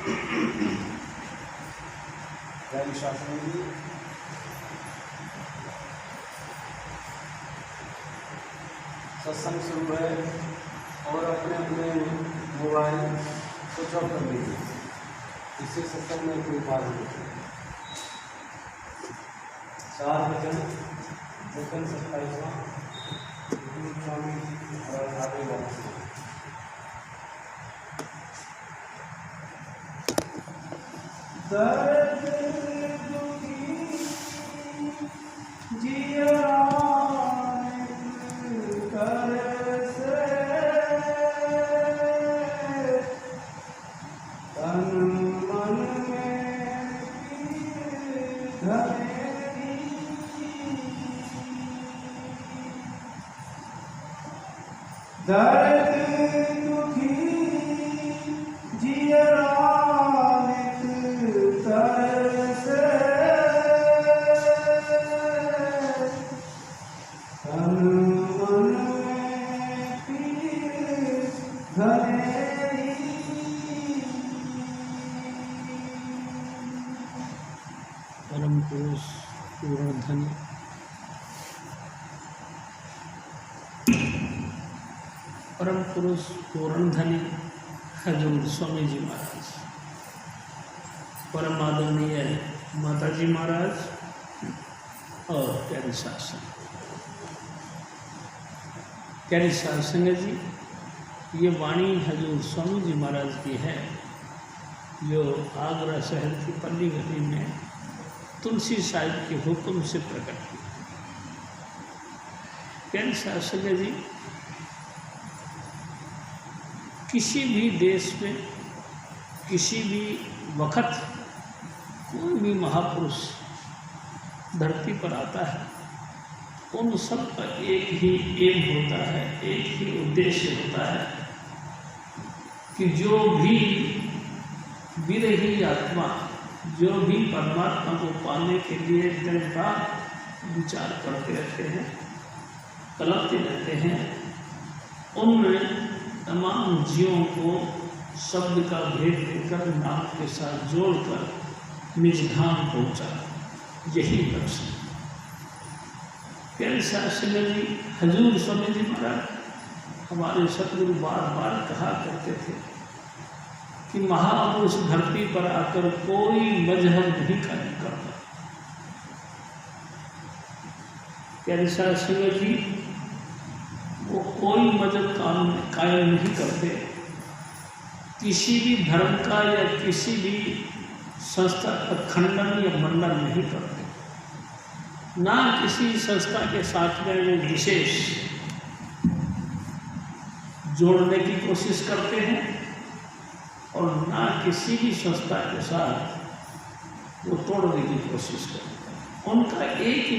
दैनिक शासन में सत्संग शुरू है और अपने अपने मोबाइल स्विच ऑफ कर लीजिए, इससे सत्संग में कोई बात नहीं। 4 वचन वचन 27वां स्वामी और आगे वाला दर्द दुखी जिया कर से तन मन में धरेगी दर्द दुखी जिया परम पुरुष पूर्णधन परम पुरुष पूर्णधनी हजूर स्वामी जी महाराज, परम आदरणीय माता जी महाराज और प्यारे शासन जी, ये वाणी हजूर स्वामी जी महाराज की है जो आगरा शहर की पल्ली गली में तुलसी साहिब के हुक्म से प्रकट हुई। प्यारे शासन जी, किसी भी देश में किसी भी वक्त कोई भी महापुरुष धरती पर आता है, उन सब का एक ही एम होता है, एक ही उद्देश्य होता है कि जो भी विरही आत्मा, जो भी परमात्मा को पाने के लिए दिन रात विचार करते रहते हैं, तड़पते रहते हैं, उनमें तमाम जीवों को शब्द का भेद देकर नाम के साथ जोड़कर निज धाम पहुँचा, यही लक्ष्य। प्यारे शासन जी, हजूर स्वामी जी महाराज हमारे सतगुरु बार बार कहा करते थे कि महापुरुष धरती पर आकर कोई मजहब नहीं कायम करता। प्यारे शासन जी, वो कोई मजहब कायम नहीं करते, किसी भी धर्म का या किसी भी संस्था का खंडन या मंडन नहीं करते, ना किसी संस्था के साथ में वो विशेष जोड़ने की कोशिश करते हैं और ना किसी भी संस्था के साथ वो तोड़ने की कोशिश करते हैं। उनका एक ही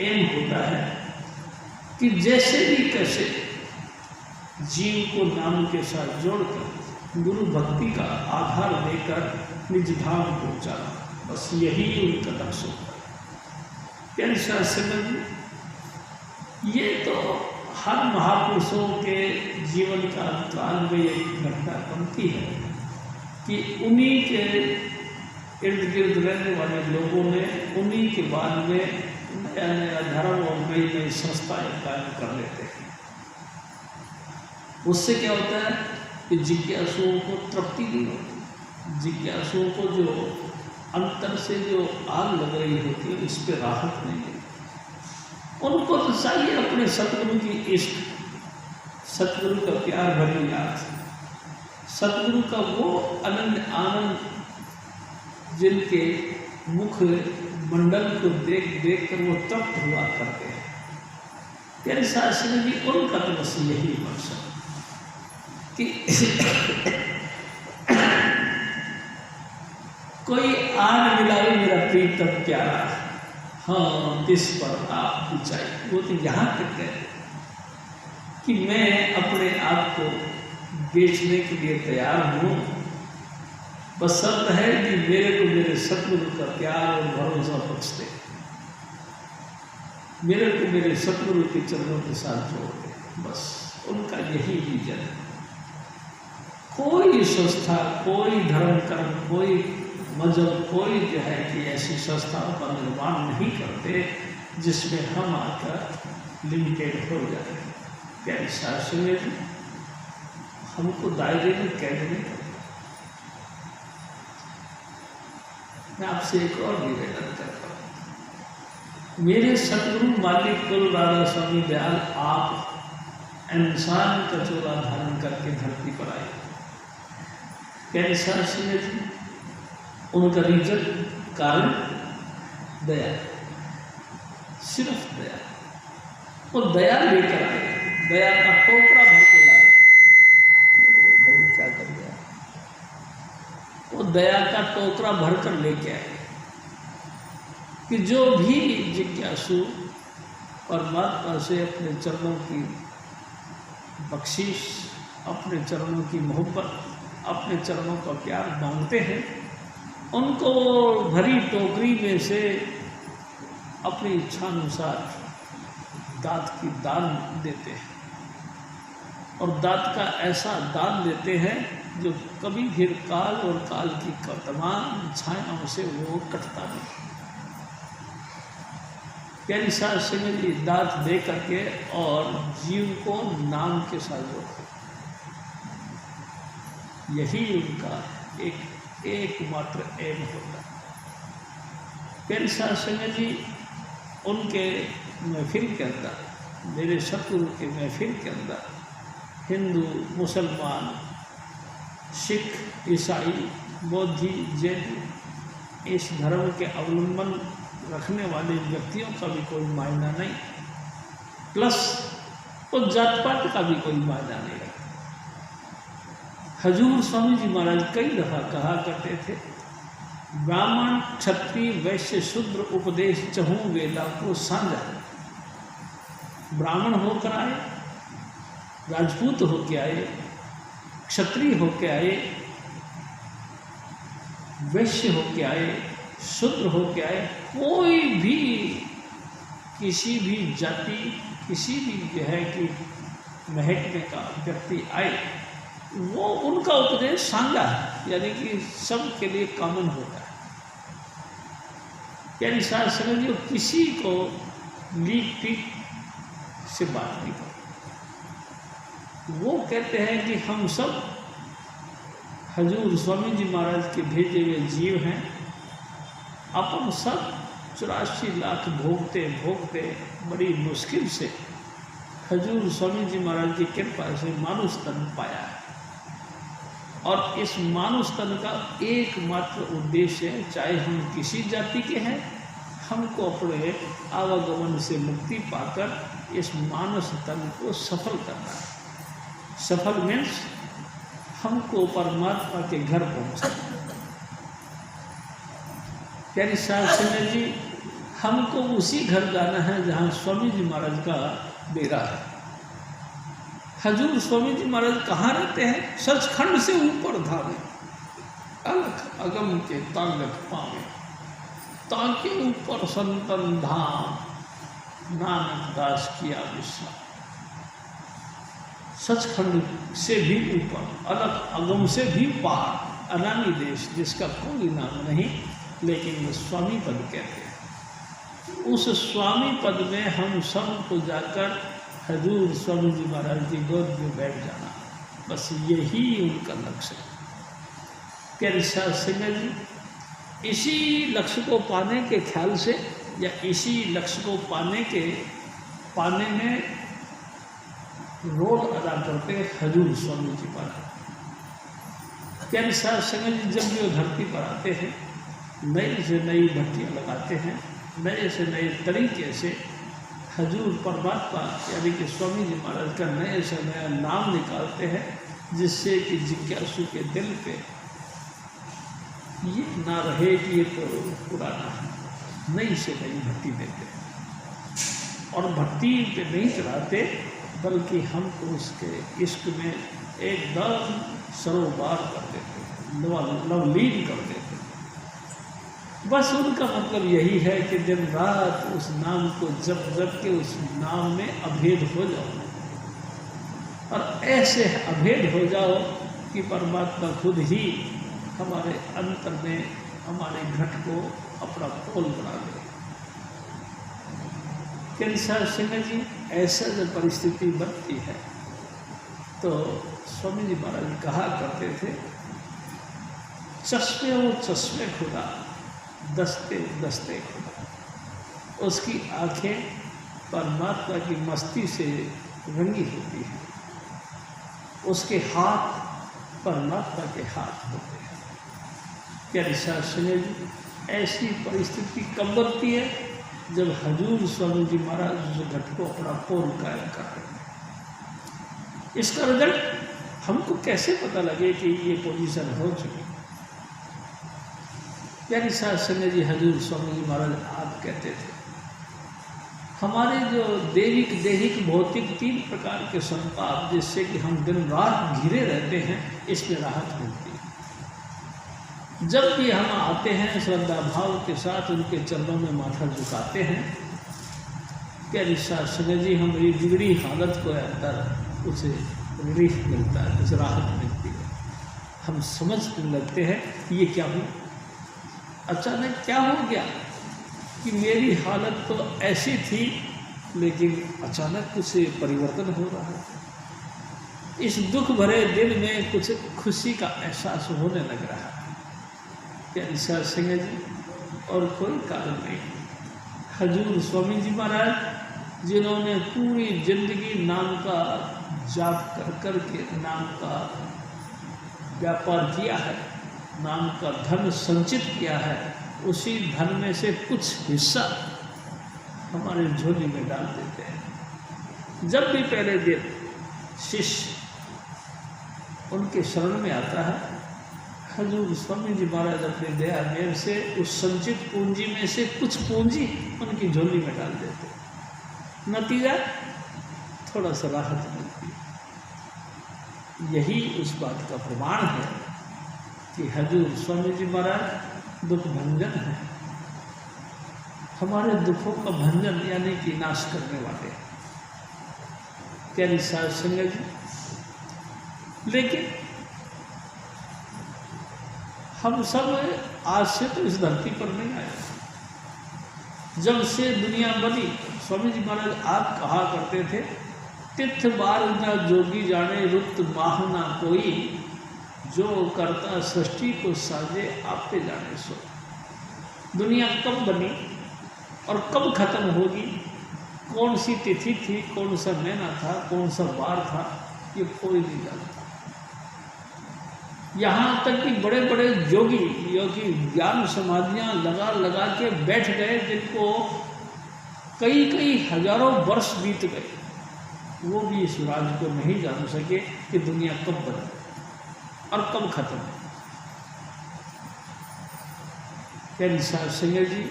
एम होता है कि जैसे भी कैसे जीव को नाम के साथ जोड़कर गुरु भक्ति का आधार देकर निज धाम पहुँचाना, बस यही उनका लक्ष्य होता है। प्यारे शासन, ये तो हर महापुरुषों के जीवन का काल में एक घटना बनती है कि उन्हीं के इर्द गिर्द रहने वाले लोगों ने उन्हीं के बाद में नया नया धर्म और नई नई संस्थाएं कायम कर लेते हैं। उससे क्या होता है कि जिज्ञासुओं को तृप्ति नहीं होती, जिज्ञासुओं को जो अंतर से जो आग लग रही होती है उस पर राहत नहीं है। उनको तो चाहिए अपने सतगुरु की इष्ट, सतगुरु का प्यार भरी याद, सतगुरु का वो अनंत आनंद जिनके मुख मंडल को देख देख कर वो तृप्त हुआ करते हैं। प्यारे शासन जी, उनका तो बस यही मकसद कि कोई आन मिलावे मेरा प्रीतम प्यारा, हाँ दिस पर आप ऊंचाई। वो तो यहाँ तक है कि मैं अपने आप को बेचने के लिए तैयार हूँ, बस शर्त है कि मेरे को मेरे सतगुरु का प्यार और भरोसा बख्श दे, मेरे को मेरे सतगुरु के चरणों के साथ जोड़ दे। बस उनका यही विजन है। कोई संस्था, कोई धर्म कर्म, कोई मजहब, कोई जो है कि ऐसी संस्थाओं का निर्माण नहीं करते जिसमें हम आकर लिमिटेड हो जाए। प्यारे शास्त्र में हमको दायरे में कैद नहीं करते। मैं आपसे एक और निवेदन करता हूँ। मेरे सतगुरु मालिक कुल राधा स्वामी दयाल आप इंसान का चोला धारण करके धरती पर आए। प्यारे शास्त्र में उनका रीजन, कारण दया, सिर्फ दया। वो दया लेकर आए, दया का टोकरा भर के लाए। क्या कर गया? वो दया का टोकरा भरकर लेके आए कि जो भी जिज्ञासु परमात्मा से अपने चरणों की बख्शिश, अपने चरणों की मोहब्बत, अपने चरणों का प्यार मांगते हैं, उनको भरी टोकरी में से अपनी इच्छानुसार दात की दान देते हैं। और दात का ऐसा दान देते हैं जो कभी भी काल और काल की तमाम छायाओं से वो कटता नहीं। प्यारी साहब से मेरी दात दे करके और जीव को नाम के साथ जोड़ते, यही उनका एकमात्र एम होता है। प्यारी साहब से जी उनके महफिल के अंदर, मेरे सतगुरु के महफिल के अंदर हिंदू, मुसलमान, सिख, ईसाई, बौद्धी, जैन इस धर्म के अवलंबन रखने वाले व्यक्तियों का भी कोई मायना नहीं, प्लस उस जात पात का भी कोई मायना नहीं रखता। हजूर स्वामी जी महाराज कई दफ़ा कहा करते थे, ब्राह्मण, क्षत्रिय, वैश्य, शूद्र उपदेश चहूँ वेला को साझा। ब्राह्मण होकर आए, राजपूत होके आए, क्षत्रिय होके आए, वैश्य होके आए, शूद्र होके आए, कोई भी किसी भी जाति, किसी भी जो है कि महकमे का व्यक्ति आए, वो उनका उपदेश सांगा है, यानी कि सब के लिए कॉमन होता है। यानी साथ समझिए किसी को लीक पीक से बात नहीं करते। वो कहते हैं कि हम सब हजूर स्वामी जी महाराज के भेजे हुए जीव हैं, अपन सब 84 लाख भोगते भोगते बड़ी मुश्किल से हजूर स्वामी जी महाराज की कृपा से मानुष तन पाया है। और इस मानुष तन का एकमात्र उद्देश्य है, चाहे हम किसी जाति के हैं, हमको अपने आवागमन से मुक्ति पाकर इस मानस तन को सफल करना है। सफल मीन्स हमको परमात्मा के घर पहुंचाना। प्यारी साहब सिंह जी, हमको उसी घर जाना है जहाँ स्वामी जी महाराज का डेरा है। हजूर स्वामी जी महाराज कहाँ रहते हैं? सचखंड से ऊपर धामे, अलख अगम के तांगक पावे, ताके ऊपर संतन धाम, नानक दास किया विश्राम। सचखंड से भी ऊपर, अलख अगम से भी पार, अनामी देश जिसका कोई नाम नहीं, लेकिन स्वामी पद कहते हैं। उस स्वामी पद में हम सबको जाकर हजूर स्वामी जी महाराज की गोद में बैठ जाना, बस यही उनका लक्ष्य है। प्यारे साहब सिंह जी, इसी लक्ष्य को पाने के ख्याल से या इसी लक्ष्य को पाने में रोल अदा करते हैं हजूर स्वामी जी महाराज। प्यारे साहब सिंह जी जब भी वो धरती पर आते हैं, नई से नई भट्टियाँ लगाते हैं, नए से नए तरीके से हजूर परमात्मा यानी कि स्वामी जी महाराज का नए से नया नाम निकालते हैं, जिससे कि जिज्ञासु के दिल पे ये ना रहे कि ये तो पुराना है। नई से नई भक्ति देते हैं और भक्ति पे नहीं चढ़ाते, बल्कि हमको उसके इश्क में एकदम सरोबार कर देते हैं, लवलीन कर देते हैं। बस उनका मतलब यही है कि दिन रात उस नाम को जप जप के उस नाम में अभेद हो जाओ, और ऐसे अभेद हो जाओ कि परमात्मा खुद ही हमारे अंतर में हमारे घट को अपना पोल बना दे। कैंसर सिंह जी, ऐसा जब परिस्थिति बनती है तो स्वामी जी महाराज कहा करते थे, चश्मे वो चश्मे खुदा, दस्ते दस्ते खुदा। उसकी आंखें परमात्मा की मस्ती से रंगी होती हैं, उसके हाथ परमात्मा के हाथ होते हैं। क्या निशा सुने जी, ऐसी परिस्थिति कब बनती है जब हजूर स्वामी जी महाराज उस घट को अपना पोल कायम कर रहे हैं। इसका रिजल्ट हमको कैसे पता लगे कि ये पोजीशन हो चुकी? क्या निशा सुने जी, हजूर स्वामी जी महाराज आप कहते थे हमारे जो दैविक देहिक भौतिक 3 प्रकार के संताप जिससे कि हम दिन रात घिरे रहते हैं, इसमें राहत मिलती है। जब भी हम आते हैं श्रद्धा भाव के साथ उनके चरणों में माथा झुकाते हैं, क्या निशा सुने जी, हमारी बिगड़ी हालत को अंदर उसे रिलीफ मिलता है, उसे राहत मिलती है। हम समझने लगते हैं ये क्या हुआ, अचानक क्या हो गया कि मेरी हालत तो ऐसी थी लेकिन अचानक कुछ परिवर्तन हो रहा है। इस दुख भरे दिल में कुछ खुशी का एहसास होने लग रहा है। क्या निशा सिंह जी, और कोई कारण नहीं। हजूर स्वामी जी महाराज जिन्होंने पूरी जिंदगी नाम का जाप कर कर के नाम का व्यापार किया है, नाम का धन संचित किया है, उसी धन में से कुछ हिस्सा हमारे झोली में डाल देते हैं। जब भी पहले दिन शिष्य उनके शरण में आता है, हजूर स्वामी जी महाराज अपने दया मेर से उस संचित पूंजी में से कुछ पूंजी उनकी झोली में डाल देते हैं। नतीजा थोड़ा सा राहत मिलती है। यही उस बात का प्रमाण है कि हजूर स्वामी जी महाराज दुख भंजन है, हमारे दुखों का भंजन यानी कि नाश करने वाले। क्या निशा सिंह जी, लेकिन हम सब आज से तो इस धरती पर नहीं आए। जब से दुनिया बनी, स्वामी जी महाराज आप कहा करते थे, तिथ बार न जोगी जाने रुत माह ना कोई, जो करता सृष्टि को साजे आपे जाने सो। दुनिया कब बनी और कब खत्म होगी, कौन सी तिथि थी, कौन सा महीना था, कौन सा बार था, ये कोई नहीं जानता। यहाँ तक कि बड़े बड़े योगी ज्ञान समाधियाँ लगा लगा के बैठ गए, जिनको कई कई हजारों वर्ष बीत गए, वो भी इस राज को नहीं जान सके कि दुनिया कब बनी और कब खत्म। क्या निशा सिंह जी,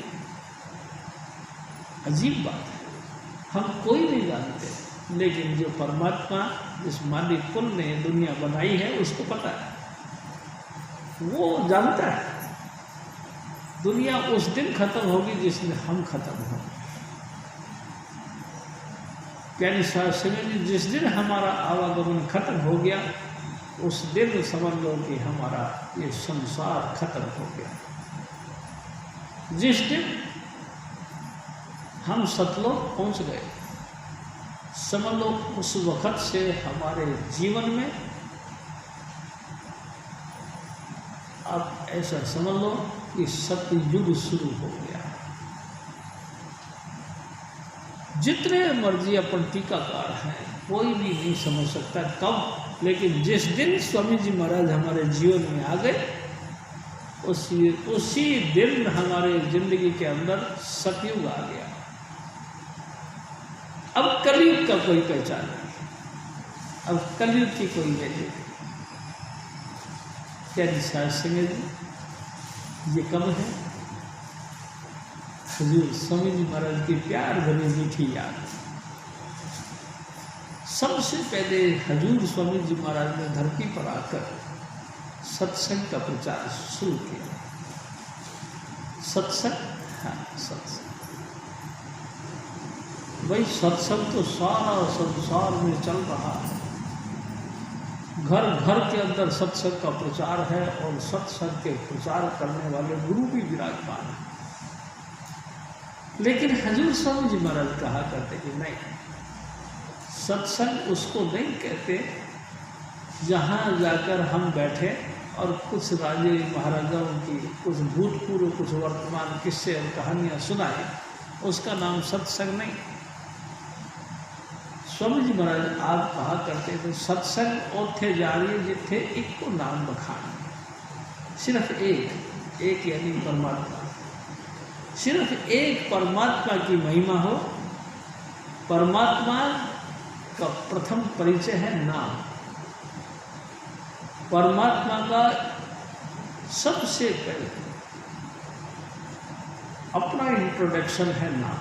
अजीब बात है, हम कोई नहीं जानते, लेकिन जो परमात्मा जिस मालिक कुल ने दुनिया बनाई है उसको पता है, वो जानता है। दुनिया उस दिन खत्म होगी जिस दिन हम खत्म होंगे। क्या निशा सिंह जी, जिस दिन हमारा आवागमन खत्म हो गया, उस दिन समझ लो कि हमारा ये संसार खत्म हो गया। जिस दिन हम सतलोक पहुंच गए, समझ लो उस वक़्त से हमारे जीवन में अब ऐसा समझ लो कि सतयुग शुरू हो गया। जितने मर्जी अपन टीकाकार हैं, कोई भी नहीं समझ सकता कब, लेकिन जिस दिन स्वामी जी महाराज हमारे जीवन में आ गए, उसी दिन हमारे जिंदगी के अंदर सतयुग आ गया। अब कलयुग का कोई पहचान नहीं, अब कलयुग की कोई वैल्यू नहीं। क्या निशा सिंह जी, ये कब है? हजूर स्वामी जी महाराज की प्यार भरी मीठी याद। सबसे पहले हजूर स्वामी जी महाराज ने धरती पर आकर सत्संग का प्रचार शुरू किया। सत्संग, हाँ सत्संग, भाई सत्संग तो सारा संसार में चल रहा है, घर घर के अंदर सत्संग का प्रचार है और सत्संग के प्रचार करने वाले गुरु भी विराजमान हैं। लेकिन हजूर स्वामी जी महाराज कहा करते कि नहीं, सत्संग उसको नहीं कहते जहाँ जाकर हम बैठे और कुछ राजे महाराजाओं की कुछ भूतपूर्व कुछ वर्तमान किस्से और कहानियाँ सुनाए, उसका नाम सत्संग नहीं। स्वामी जी महाराज आप कहा करते थे सत्संग ओथे जारिए जिथे एक को नाम बखान, सिर्फ एक यानी परमात्मा, सिर्फ एक परमात्मा की महिमा हो। परमात्मा का प्रथम परिचय है नाम। परमात्मा का सबसे पहले अपना इंट्रोडक्शन है नाम।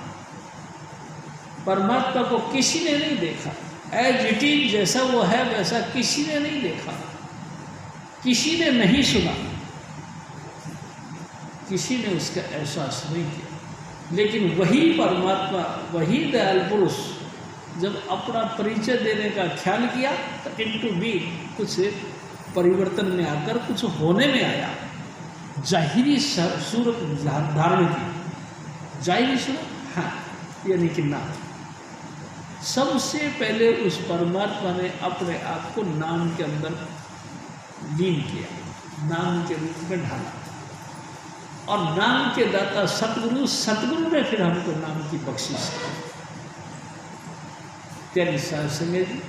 परमात्मा को किसी ने नहीं देखा, एज इट इज जैसा वो है वैसा किसी ने नहीं देखा, किसी ने नहीं सुना, किसी ने उसका एहसास नहीं किया। लेकिन वही परमात्मा, वही दयाल पुरुष जब अपना परिचय देने का ख्याल किया तो इनटू बी कुछ परिवर्तन में आकर कुछ होने में आया, जाहिरी सूरत धारण की। जाहिरी सूरत, हाँ, यानी कि नाम। सबसे पहले उस परमात्मा ने अपने आप को नाम के अंदर लीन किया, नाम के रूप में ढाला। और नाम के दाता सतगुरु, सतगुरु ने फिर हमको नाम की बख्शिश की। प्यारी साध संगत जी,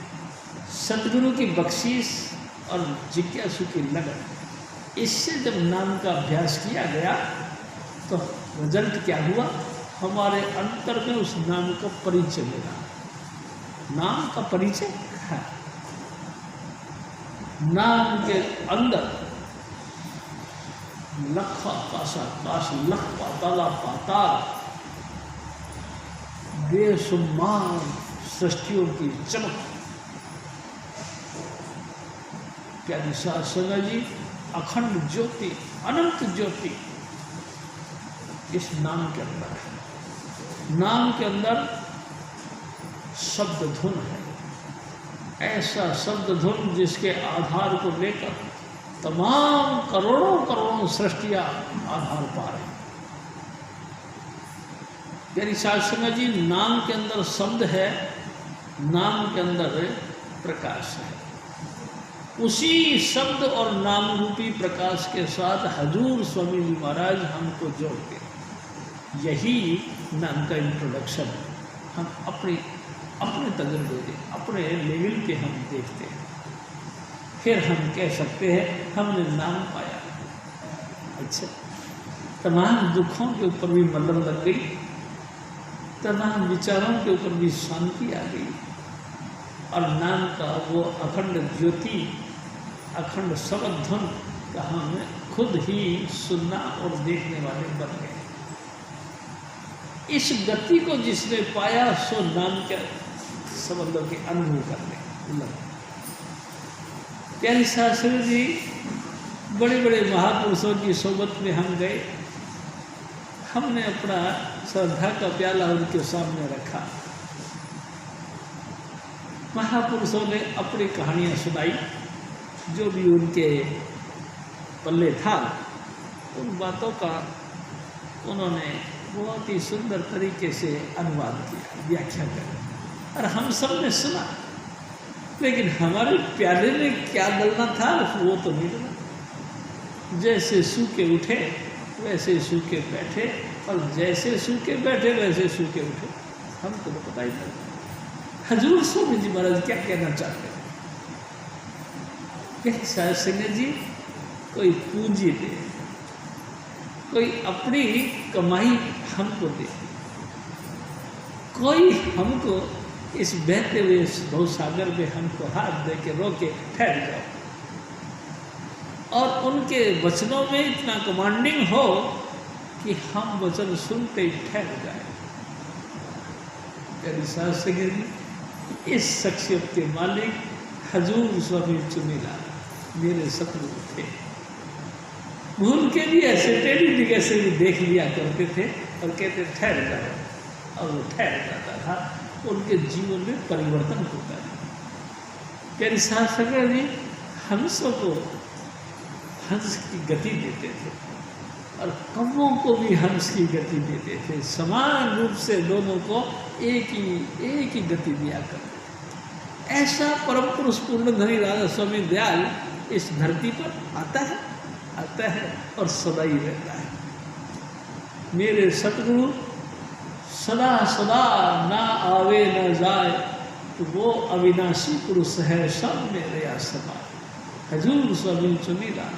सतगुरु की बख्शिश और जिज्ञासु की लगन, इससे जब नाम का अभ्यास किया गया तो रिजल्ट क्या हुआ? हमारे अंतर में उस नाम का परिचय मिला। नाम का परिचय है, नाम के अंदर लखा काशा काश, लख पाताला पाताल, बेशुमार सृष्टियों की चमक। प्यारी साध संगत जी, अखंड ज्योति, अनंत ज्योति इस नाम के अंदर है। नाम के अंदर शब्द धुन है, ऐसा शब्द धुन जिसके आधार को लेकर तमाम करोड़ों करोड़ों सृष्टियां आधार पा रही। प्यारी साध संगत जी, नाम के अंदर शब्द है, नाम के अंदर प्रकाश है। उसी शब्द और नाम रूपी प्रकाश के साथ हजूर स्वामी जी महाराज हमको जोड़ते, यही नाम का इंट्रोडक्शन है। हम अपने तजुर्बे के अपने लेवल पे हम देखते हैं, फिर हम कह सकते हैं हमने नाम पाया। अच्छा, तमाम दुखों के ऊपर भी मलम लग गई, तमाम विचारों के ऊपर भी शांति आ गई, और नाम का वो अखंड ज्योति, अखंड शब्द धुन का हम खुद ही सुनना और देखने वाले बन गए। इस गति को जिसने पाया सो नाम के संबंधों के अनुभव करने लगे। प्यारी शास्त्री जी, बड़े बड़े महापुरुषों की सोबत में हम गए, हमने अपना श्रद्धा का प्याला उनके सामने रखा। महापुरुषों ने अपनी कहानियाँ सुनाई, जो भी उनके पल्ले था उन बातों का उन्होंने बहुत ही सुंदर तरीके से अनुवाद किया, व्याख्या करी, और हम सब ने सुना। लेकिन हमारे प्याले में क्या डलना था वो तो नहीं डला। जैसे सूखे उठे वैसे सूखे बैठे, और जैसे सूखे बैठे वैसे सूखे उठे, हमको तो पता ही नहीं। हजूर स्वामी जी महाराज क्या कहना चाहते हैं? साध संगत जी, कोई पूंजी दे, कोई अपनी कमाई हमको दे, कोई हमको इस बहते हुए भवसागर में हमको हाथ दे के रोके ठहर जाओ, और उनके वचनों में इतना कमांडिंग हो कि हम वचन सुनते ही ठहर जाए। साध संगत जी, इस शख्सियत के मालिक हजूर स्वामी चुनीलाल मेरे सतगुरु थे। भूल के भी ऐसे टेढ़ी जगह से भी देख लिया करते थे और कहते ठहर जाओ, और वो ठहर जाता था। उनके जीवन में परिवर्तन होता है। प्यारी साध संगत जी, हंसों को हंस की गति देते थे और कौवों को भी हंस की गति देते थे। समान रूप से दोनों को एक ही गति दिया करते थे। ऐसा परम पुरुष पूर्णधनी राधा स्वामी दयाल इस धरती पर आता है और सदा ही रहता है। मेरे सतगुरु सदा सदा ना आवे न जाए, तो वो अविनाशी पुरुष है सब मेरे आसमान। हजूर स्वामी चुनीलाल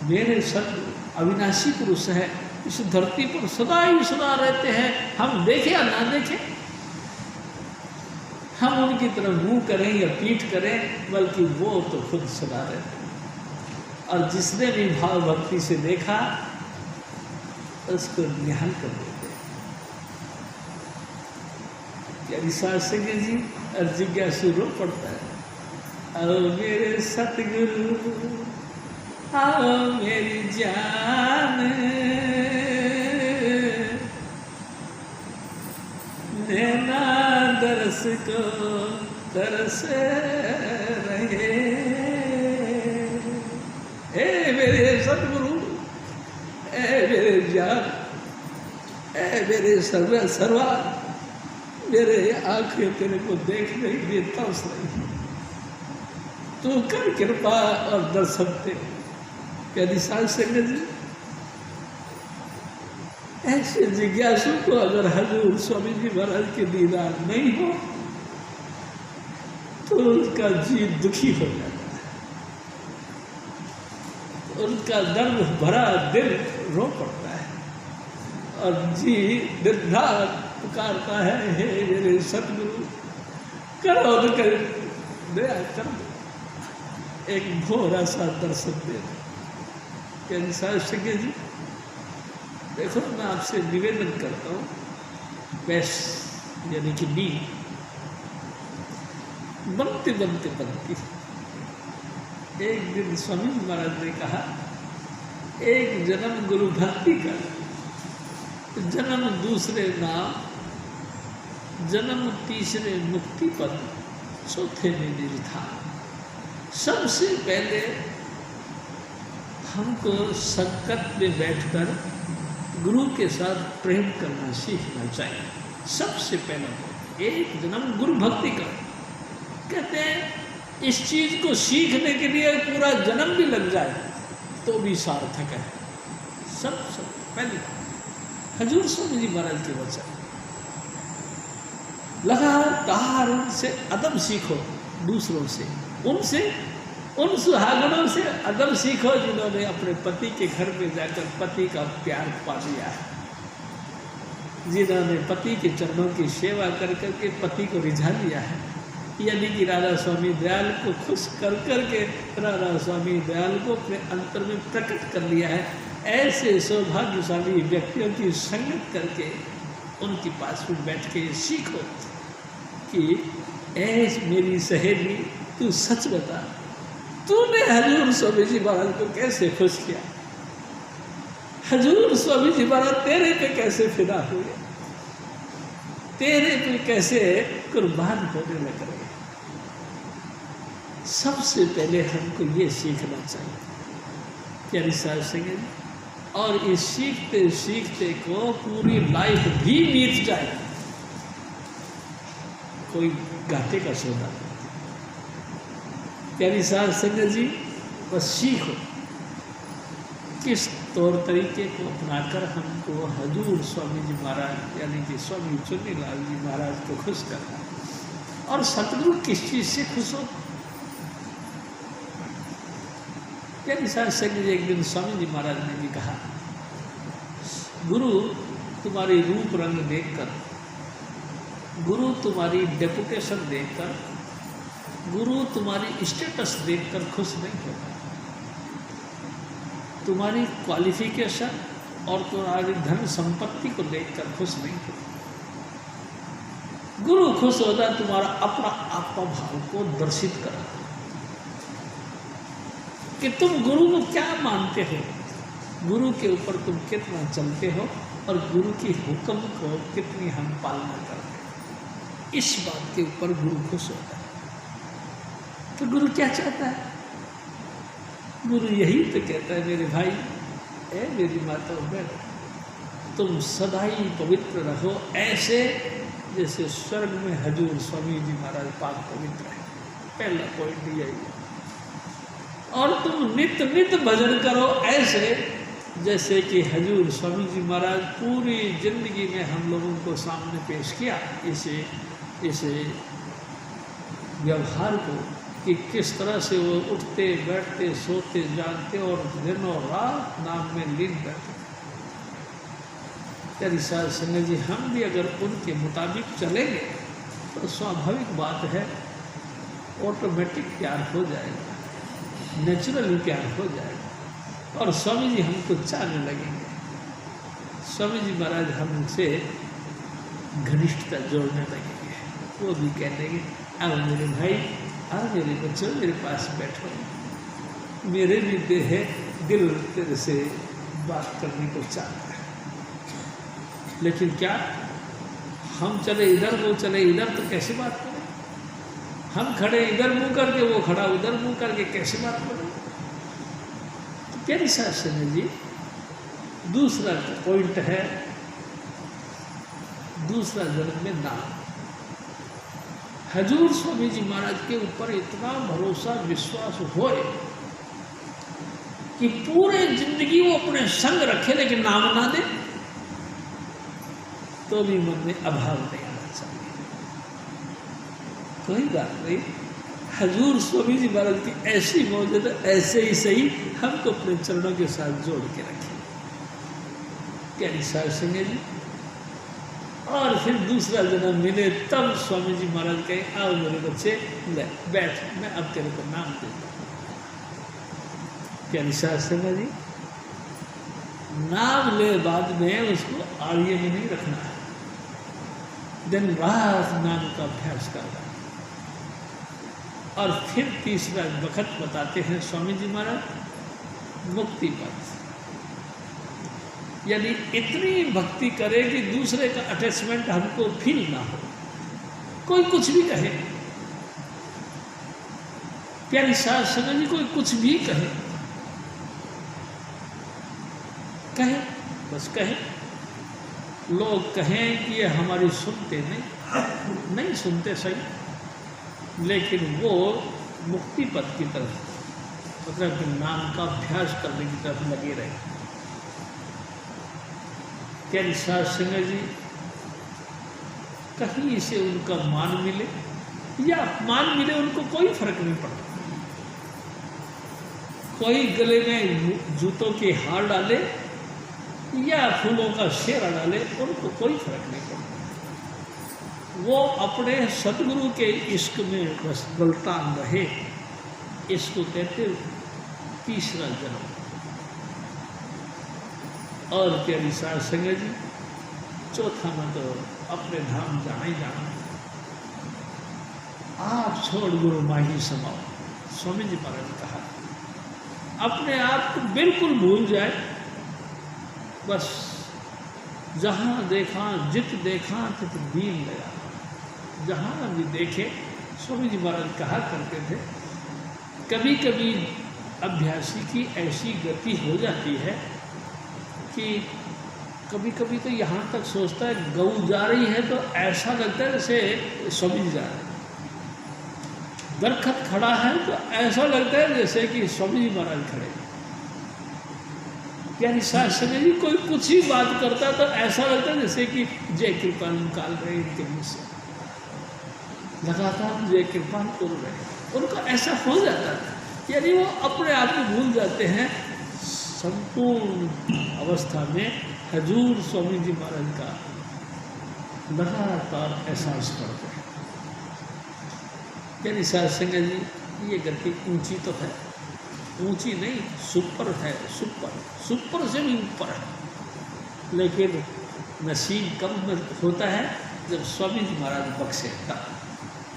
मेरे सतगुरु अविनाशी पुरुष है, इस धरती पर सदा ही सदा रहते हैं। हम देखें या ना देखें, हम उनकी तरफ मुंह करें या पीठ करें, बल्कि वो तो खुद सदा रहते हैं। और जिसने भी भाव भक्ति से देखा उसको निहाल कर देते हैं। प्यारी सास संगे जी और जिज्ञासु रो पड़ता है, आओ मेरे सतगुरु, आओ मेरी जान, नैना दरस को तरस रहे। ए मेरे सतगुरु, ए मेरे जान, ए मेरे सर्वा, मेरे आंखें तेरे को देख नहीं दे तरस रही, तू कर कृपा और दर्शन दे। प्यारी सास संगत जी, ऐसे जिज्ञासु को अगर हजूर स्वामी जी महाराज के दीदार नहीं हो तो उनका जीव दुखी हो जाता है, उनका दर्द भरा दिल रो पड़ता है और जी दिन रात पुकारता है, हे मेरे सतगुरु करो तो कर दया कर दो, एक भोरा सा दर्शन दे दो। प्यारी सास संगे जी, देखो मैं आपसे निवेदन करता हूँ, बैस यानी कि नींद बनते बनते बनती। एक दिन स्वामी जी महाराज ने कहा, एक जन्म गुरु भक्ति कर, जन्म दूसरे नाम, जन्म तीसरे मुक्ति पद, चौथे में निर्धार। सबसे पहले हमको संकट में बैठकर गुरु के साथ प्रेम करना सीखना चाहिए। सबसे पहले तो एक जन्म गुरु भक्ति कर। कहते हैं इस चीज को सीखने के लिए पूरा जन्म भी लग जाए तो भी सार्थक है। सबसे पहली हजूर स्वामी जी महाराज के वचन, लगातार उनसे अदब सीखो, दूसरों से, उन सुहागनों से अदब सीखो जिन्होंने अपने पति के घर में जाकर पति का प्यार पा लिया है, जिन्होंने पति के चरणों की सेवा कर करके पति को रिझा लिया है, यानी कि राधा स्वामी दयाल को खुश कर करके राधा स्वामी दयाल को अपने अंतर में प्रकट कर लिया है। ऐसे सौभाग्यशाली व्यक्तियों की संगत करके उनके पास में बैठ के सीखो कि ऐस मेरी सहेली, तू सच बता, तूने हजूर स्वामी जी महाराज को कैसे खुश किया, हजूर स्वामी जी महाराज तेरे पे कैसे फिदा हुए, तेरे पे कैसे कुर्बान होने लग रहे। सबसे पहले हमको ये सीखना चाहिए प्यारी साहब संगे, और इस सीखते सीखते को पूरी लाइफ भी बीत जाए, कोई घाटे का सौदा नहीं। प्यारी साहब संगत जी, बस सीखो किस तौर तरीके को अपनाकर हमको हजूर स्वामी जी महाराज यानी कि स्वामी चुन्नीलाल जी महाराज को खुश करना। और सतगुरु किस चीज़ से खुश हो। प्यारी साहब संगत जी, एक दिन स्वामी जी महाराज ने भी कहा, गुरु तुम्हारी रूप रंग देखकर, गुरु तुम्हारी डेपुटेशन देखकर, गुरु तुम्हारी स्टेटस देखकर खुश नहीं होता, तुम्हारी क्वालिफिकेशन और तुम्हारी धन संपत्ति को देखकर खुश नहीं होता। गुरु खुश होता तुम्हारा अपना आत्मा भाव को दर्शित करा कि तुम गुरु को क्या मानते हो, गुरु के ऊपर तुम कितना चलते हो और गुरु की हुक्म को कितनी हम पालना करते हैं। इस बात के ऊपर गुरु खुश होता है। तो गुरु क्या चाहता है? गुरु यही तो कहता है मेरे भाई, ए मेरी माता और बहन, तुम सदा ही पवित्र रहो, ऐसे जैसे स्वर्ग में हजूर स्वामी जी महाराज पाक पवित्र है। पहला पॉइंट यही है। और तुम नित्य नित्य भजन करो ऐसे जैसे कि हजूर स्वामी जी महाराज पूरी जिंदगी में हम लोगों को सामने पेश किया, इसे व्यवहार को, कि किस तरह से वो उठते बैठते सोते जागते और दिन और रात नाम में लीन रहते। यदि साध संगत जी हम भी अगर उनके मुताबिक चलेंगे तो स्वाभाविक बात है ऑटोमेटिक प्यार हो जाएगा, नेचुरली प्यार हो जाएगा और स्वामी जी हमको चाहने लगेंगे। स्वामी जी महाराज हमसे घनिष्ठता जोड़ने लगेंगे। वो भी कह देंगे, अब मेरे भाई, अब मेरे बच्चों मेरे पास बैठो, मेरे भी दिल तेरे से बात करने को चाहता है। लेकिन क्या हम चले इधर, वो चले इधर, तो कैसे बात करें? हम खड़े इधर मुंह करके, वो खड़ा उधर मुंह करके, कैसे बात करें? तो प्यारी साध संगत जी, दूसरा पॉइंट है, दूसरा जन्म में नाम। हजूर स्वामी जी महाराज के ऊपर इतना भरोसा विश्वास हो कि पूरे जिंदगी वो अपने संग रखे लेकिन नाम ना दे तो भी मन में अभाव नहीं आना चाहिए। कोई बात नहीं, हजूर स्वामी जी महाराज की ऐसी मौजूद है, ऐसे ही सही हमको अपने चरणों के साथ जोड़ के रखें। प्यारी साध संगत जी, और फिर दूसरा जन्म मिले तब स्वामी जी महाराज कहे, आओ मेरे बच्चे ले बैठ, मैं अब तेरे को नाम देता हूँ। प्यारी साध संगत जी, नाम ले बाद में उसको आड़िए में नहीं रखना है, दिन रात नाम का अभ्यास करना। और फिर तीसरा वक्त बताते हैं स्वामी जी महाराज, मुक्ति पथ। यानी इतनी भक्ति करे कि दूसरे का अटैचमेंट हमको फील ना हो, कोई कुछ भी कहे। प्यारी साध संगत जी, कोई कुछ भी कहे, बस कहे। लोग कहें कि ये हमारी सुनते नहीं सुनते सही, लेकिन वो मुक्ति पथ की तरफ, मतलब नाम का अभ्यास करने की तरफ लगे रहे। प्यारी साध संगत जी, कहीं से उनका मान मिले या अपमान मिले, उनको कोई फर्क नहीं पड़ता। कोई गले में जूतों के हार डाले या फूलों का शेरा डाले, उनको कोई फर्क नहीं पड़ता। वो अपने सतगुरु के इश्क में बस गलतान रहे। इसको कहते तीसरा जन्म। और प्यारी साध संगत जी, चौथा में तो अपने धाम जाना ही जाना। आप छोड़ गुरु माही समाओ, स्वामी जी महाराज ने कहा, अपने आप को बिल्कुल भूल जाए। बस जहाँ देखा जित देखा तित दीन लगा। जहाँ भी देखे, स्वामी जी महाराज कहा करते थे, कभी कभी अभ्यासी की ऐसी गति हो जाती है कि कभी कभी तो यहाँ तक सोचता है गऊ जा रही है तो ऐसा लगता है जैसे स्वामी जी जा रहे हैं। दरखत खड़ा है तो ऐसा लगता है जैसे कि स्वामी जी महाराज खड़े। यानी साध संगत जी, कोई कुछ ही बात करता तो ऐसा लगता है जैसे कि जय कृपा निकाल रहे इनके मुँह से, लगातार जय कृपा कर रहे। उनका ऐसा हो जाता है, यानी वो अपने आप को भूल जाते हैं। संपूर्ण अवस्था में हजूर स्वामी जी महाराज का लगातार एहसास करते हैं। यानी साध संगत जी, ये गति ऊंची तो है, ऊंची नहीं, सुपर है, सुपर से भी ऊपर है। लेकिन नसीब कब होता है? जब स्वामी जी महाराज बख्शे था।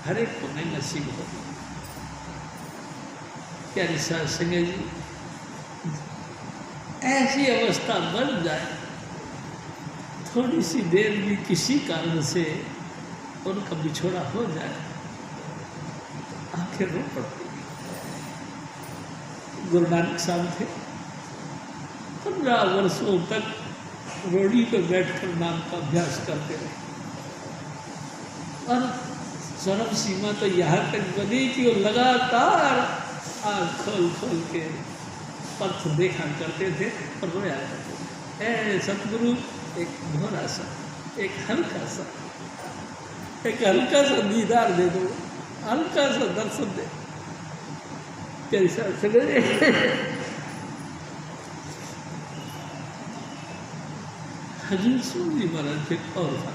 हर एक को नहीं नसीब होता। प्यारी साध संगत जी, ऐसी अवस्था बन जाए, थोड़ी सी देर भी किसी कारण से उनका बिछोड़ा हो जाए, आंखें रो पड़ती। गुरु नानक साहब थे, 15 वर्षों तक रोड़ी पे बैठकर नाम का अभ्यास करते रहे। और चरम सीमा तो यहाँ तक बनी कि वो लगातार आँख खोल खोल के पथ देखा करते थे और रोया करते थे। ए सतगुरु, एक भोरा सा, एक हल्का सा दीदार दे दो, हल्का सा दर्शन दे। कैसा हजूर स्वामी जी महाराज फिर और था।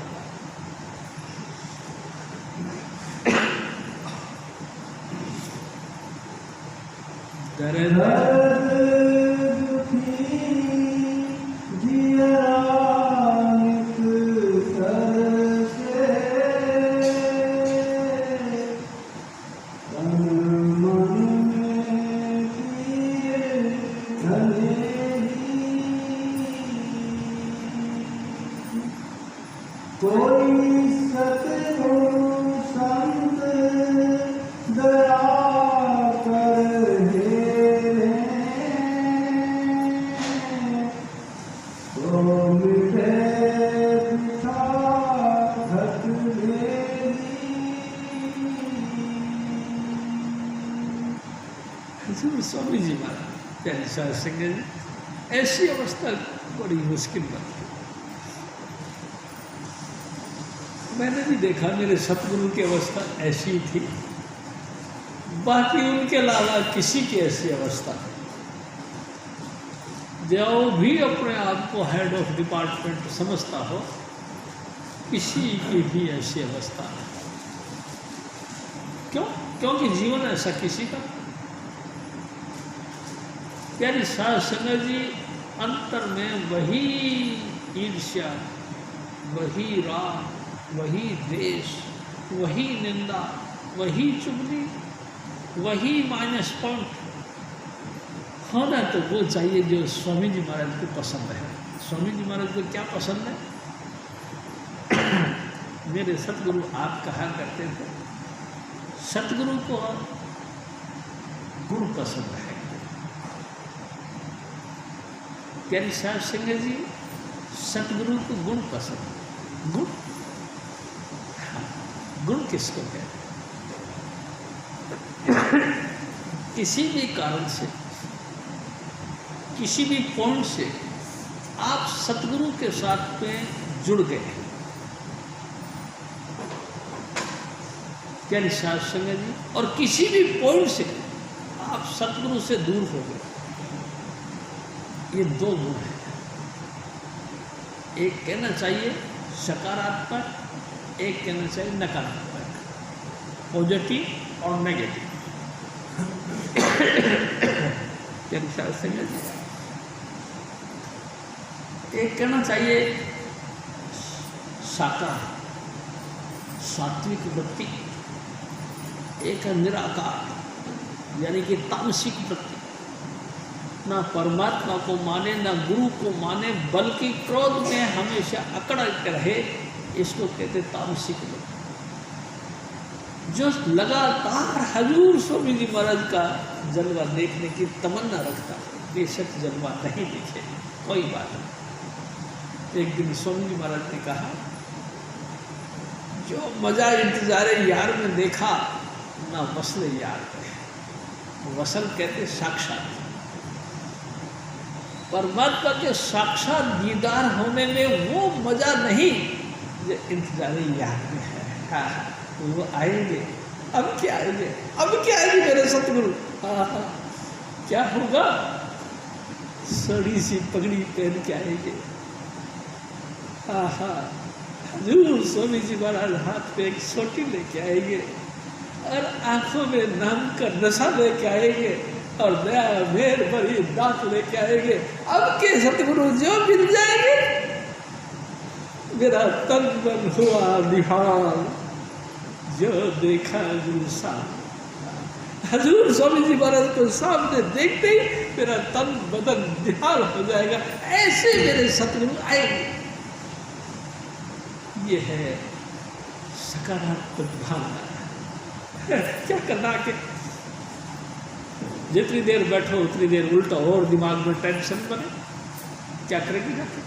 स्वामी जी महाराज प्यारे साहब सिंह जी, ऐसी अवस्था बड़ी मुश्किल बनती। मैंने भी देखा मेरे सतगुरु की अवस्था ऐसी थी, बाकी उनके अलावा किसी की ऐसी अवस्था नहीं। जो भी अपने आप को हेड ऑफ डिपार्टमेंट समझता हो, किसी की भी ऐसी अवस्था नहीं। क्यों? क्योंकि जीवन ऐसा किसी का। प्यारी साध संगत जी, अंतर में वही ईर्ष्या, वही राग, वही द्वेष, वही निंदा, वही चुगली, वही माइनस पॉइंट होना तो वो चाहिए जो स्वामी जी महाराज को पसंद है। स्वामी जी महाराज को क्या पसंद है? मेरे सतगुरु आप कहा करते थे, सतगुरु को गुण पसंद है। प्यारी साहब सिंह जी, सतगुरु को गुण पसंद है। गुण, हाँ, गुण किसको कहते हैं? किसी भी कारण से, किसी भी पॉइंट से आप सतगुरु के साथ में जुड़ गए, प्यारी साहब सिंह जी, और किसी भी पॉइंट से आप सतगुरु से दूर हो गए। ये दो गुण हैं। एक कहना चाहिए सकारात्मक, एक कहना चाहिए नकारात्मक, पॉजिटिव और नेगेटिव। एक कहना चाहिए साकार, सात्विक वृत्ति, एक है निराकार यानी कि तामसिक वृत्ति। ना परमात्मा को माने, ना गुरु को माने, बल्कि क्रोध में हमेशा अकड़ के रहे, इसको कहते तामसिक वृत्ति। जो लगातार हजूर स्वामी जी महाराज का जलवा देखने की तमन्ना रखता है, बेशक जलवा नहीं दिखे कोई बात नहीं। एक दिन स्वामी जी महाराज ने कहा, जो मजा इंतजारे यार में देखा ना वसल यार में। वसल कहते साक्षात, परमात्मा के साक्षात दीदार होने में वो मजा नहीं जो इंतजारे यार में है। हाँ, वो आएंगे, अब क्या आएंगे, अब क्या आएंगे मेरे सतगुरु। हाँ, क्या होगा? सड़ी सी पगड़ी पहन के आएंगे। हाँ, हजूर स्वामी जी महाराज हाथ पे एक सोटी लेके आएंगे और आंखों में नाम का नशा लेके आएंगे और दया मेर भरी दांत लेके आएंगे। अब के सतगुरु जो मिल जाएंगे, मेरा तन मन हुआ निहाल, जो देखा गुरसा। हजूर स्वामी जी महाराज को सामने देखते ही मेरा तन बदन निहाल हो जाएगा। ऐसे मेरे सतगुरु आएंगे। ये है सकारात्मक भावना। क्या करना कि जितनी देर बैठो उतनी देर उल्टा और दिमाग में टेंशन बने, क्या करेगी जाके?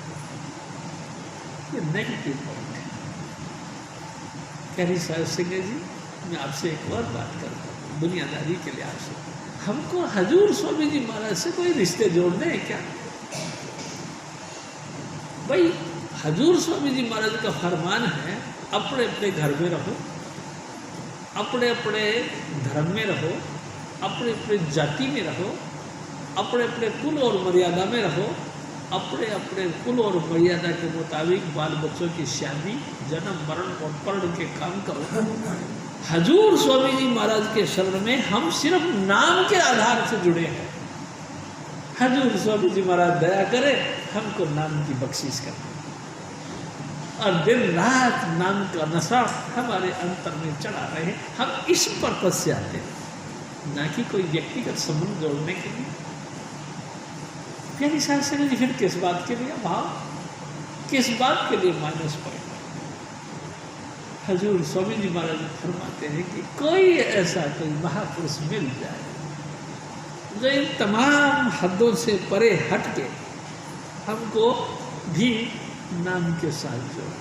ये नेगेटिव पॉइंट है। कह रही साहब सिंह जी, मैं आपसे एक और बात करता हूँ दुनियादारी के लिए आपसे, हमको हजूर स्वामी जी महाराज से कोई रिश्ते जोड़ने हैं क्या? भाई हजूर स्वामी जी महाराज का फरमान है, अपने अपने घर में रहो, अपने अपने धर्म में रहो, अपने अपने जाति में रहो, अपने अपने कुल और मर्यादा में रहो, अपने अपने कुल और मर्यादा के मुताबिक बाल बच्चों की शादी, जन्म मरण और पर्ण के काम करो। हजूर स्वामी जी महाराज के शरण में हम सिर्फ नाम के आधार से जुड़े हैं। हजूर स्वामी जी महाराज दया करे, हमको नाम की बख्शिश करें और दिन रात नाम का नशा हमारे अंतर में चढ़ा रहे। हम इस पर्पज से आते हैं, ना कि कोई व्यक्तिगत संबंध जोड़ने के लिए। प्यारी साहब से फिर किस बात के लिए भाव, किस बात के लिए माइनस पॉइंट? हजूर स्वामी जी महाराज फरमाते हैं कि कोई ऐसा कोई महापुरुष मिल जाए जो इन तमाम हदों से परे हट के हमको भी नाम के साथ जोड़।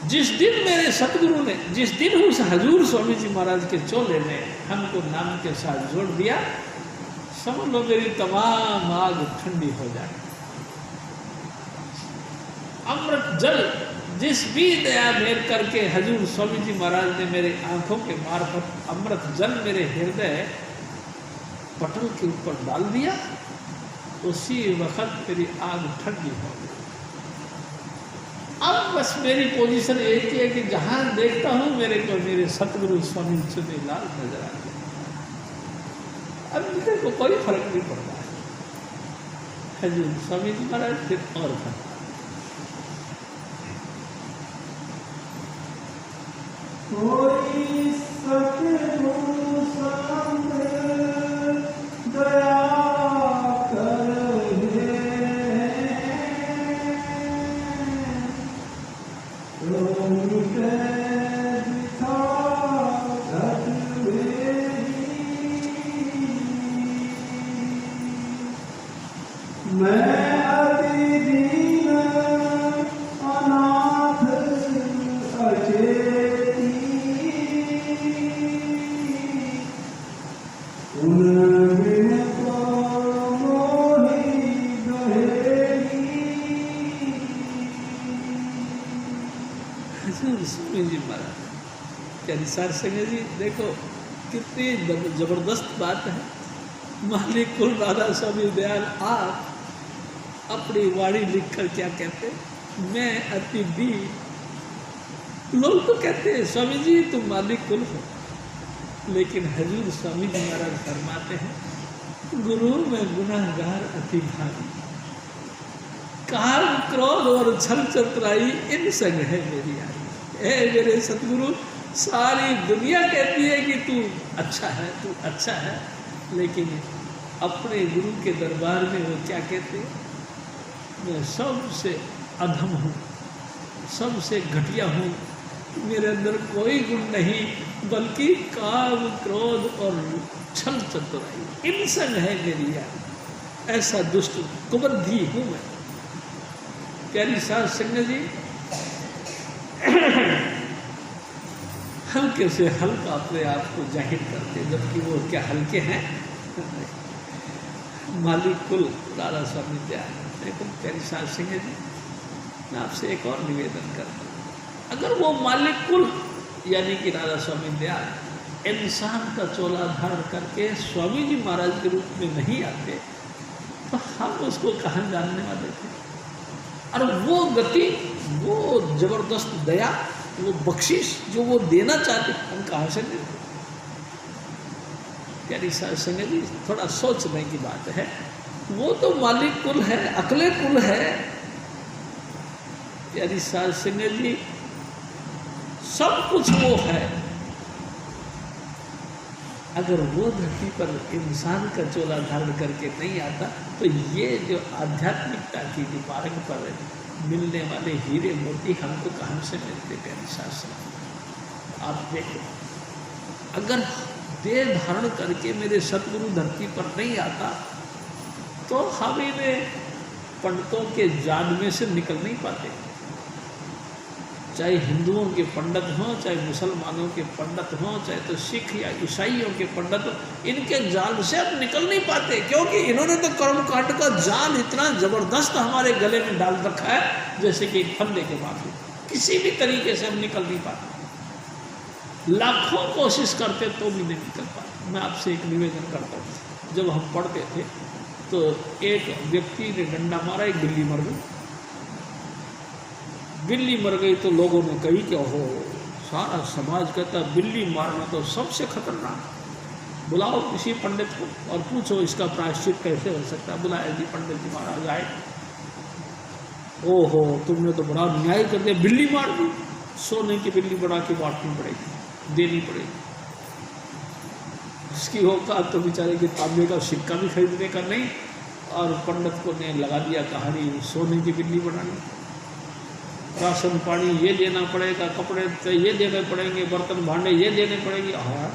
जिस दिन मेरे सतगुरु ने, जिस दिन उस हजूर स्वामी जी महाराज के चोले ने हमको नाम के साथ जोड़ दिया, समझ लो मेरी तमाम आग ठंडी हो जाए। अमृत जल जिस भी दया मेर करके हजूर स्वामी जी महाराज ने मेरे आंखों के मार्फत अमृत जल मेरे हृदय पटल के ऊपर डाल दिया, उसी वक्त मेरी आग ठंडी हो गई। अब बस मेरी पोजीशन एक ही है कि जहां देखता हूं मेरे को मेरे सतगुरु स्वामी चुनीलाल नजर आ गए। अब मेरे को कोई फर्क नहीं पड़ता है। हजूर स्वामी जी महाराज फिर और फर्क। कोई सतगुरु सामने दया करे, रोमिते दिखा घटवेरी, मैं अति दीन अनाथ अचेती, उनबिन को मोहि गहेरी। हजूर स्वामी जी महाराज क्या निसार संगे जी, देखो कितनी जबरदस्त बात है। मालिक कुल राधा स्वामी दयाल आप अपनी वाणी लिखकर क्या कहते, मैं अति दीन। लोग तो कहते हैं स्वामी जी तुम मालिक कुल हो, लेकिन हजूर स्वामी जी महाराज फरमाते हैं गुरु मैं गुनाहगार अति भारी, काम क्रोध और छल चतुराई इन संग है मेरी आई। ए मेरे सतगुरु, सारी दुनिया कहती है कि तू अच्छा है, तू अच्छा है, लेकिन अपने गुरु के दरबार में वो क्या कहते हैं, मैं सबसे अधम हूँ, सबसे घटिया हूँ, मेरे अंदर कोई गुण नहीं बल्कि काम क्रोध और छल चतुराई इन संग है मेरी यार। ऐसा दुष्ट कुबंधी हूँ मैं। प्यारी साध संगत जी, हल्के से हल्का अपने आप को जाहिर करते, जबकि वो क्या हल्के हैं। मालिक कुल राधा स्वामी दयाल। लेकिन प्यारी साध संगत जी, मैं आपसे एक और निवेदन करता हूँ, अगर वो मालिक कुल यानी कि राधा स्वामी दयाल इंसान का चोला धारण करके स्वामी जी महाराज के रूप में नहीं आते, तो हम उसको कहाँ जानने वाले थे? और वो गति, वो जबरदस्त दया, वो बख्शिश जो वो देना चाहते, हम कहाँ से देते? प्यारी साध संगत जी, थोड़ा सोचने की बात है। वो तो मालिक कुल है, अकले कुल है। प्यारी साध संगत जी, सब कुछ वो है। अगर वो धरती पर इंसान का चोला धारण करके नहीं आता, तो ये जो आध्यात्मिकता की दीपारक पर मिलने वाले हीरे मोती हमको कहाँ से मिलते? प्यारी साध संगत, आप देखो, अगर देह धारण करके मेरे सतगुरु धरती पर नहीं आता तो हम इन्हें पंडितों के जाल में से निकल नहीं पाते। चाहे हिंदुओं के पंडित हों, चाहे मुसलमानों के पंडित हों, चाहे तो सिख या ईसाइयों के पंडित हों, इनके जाल से हम निकल नहीं पाते, क्योंकि इन्होंने तो कर्मकांड का जाल इतना जबरदस्त हमारे गले में डाल रखा है जैसे कि फंदे के माफी, किसी भी तरीके से हम निकल नहीं पाते। लाखों कोशिश करते तो भी नहीं निकल पाते। मैं आपसे एक निवेदन करता हूँ, जब हम पढ़ते थे तो एक व्यक्ति ने डंडा मारा, एक बिल्ली मर गई। बिल्ली मर गई तो लोगों ने कही कि ओहो, सारा समाज कहता बिल्ली मारना तो सबसे खतरनाक, बुलाओ किसी पंडित को और पूछो इसका प्रायश्चित कैसे हो सकता है। बुलाया जी, पंडित जी महाराज आए। ओहो, तुमने तो बड़ा न्याय कर दिया, बिल्ली मार दी। सोने की बिल्ली बना के बांटनी पड़ेगी, देनी पड़ेगी। इसकी औकात तो बेचारे के तांबे का सिक्का भी खरीदने का नहीं, और पंडित को ने लगा दिया कहानी सोने की बिल्ली बनानी। राशन पानी ये देना पड़ेगा, कपड़े ये देने पड़ेंगे, बर्तन भांडे ये देने पड़ेंगे। हाँ,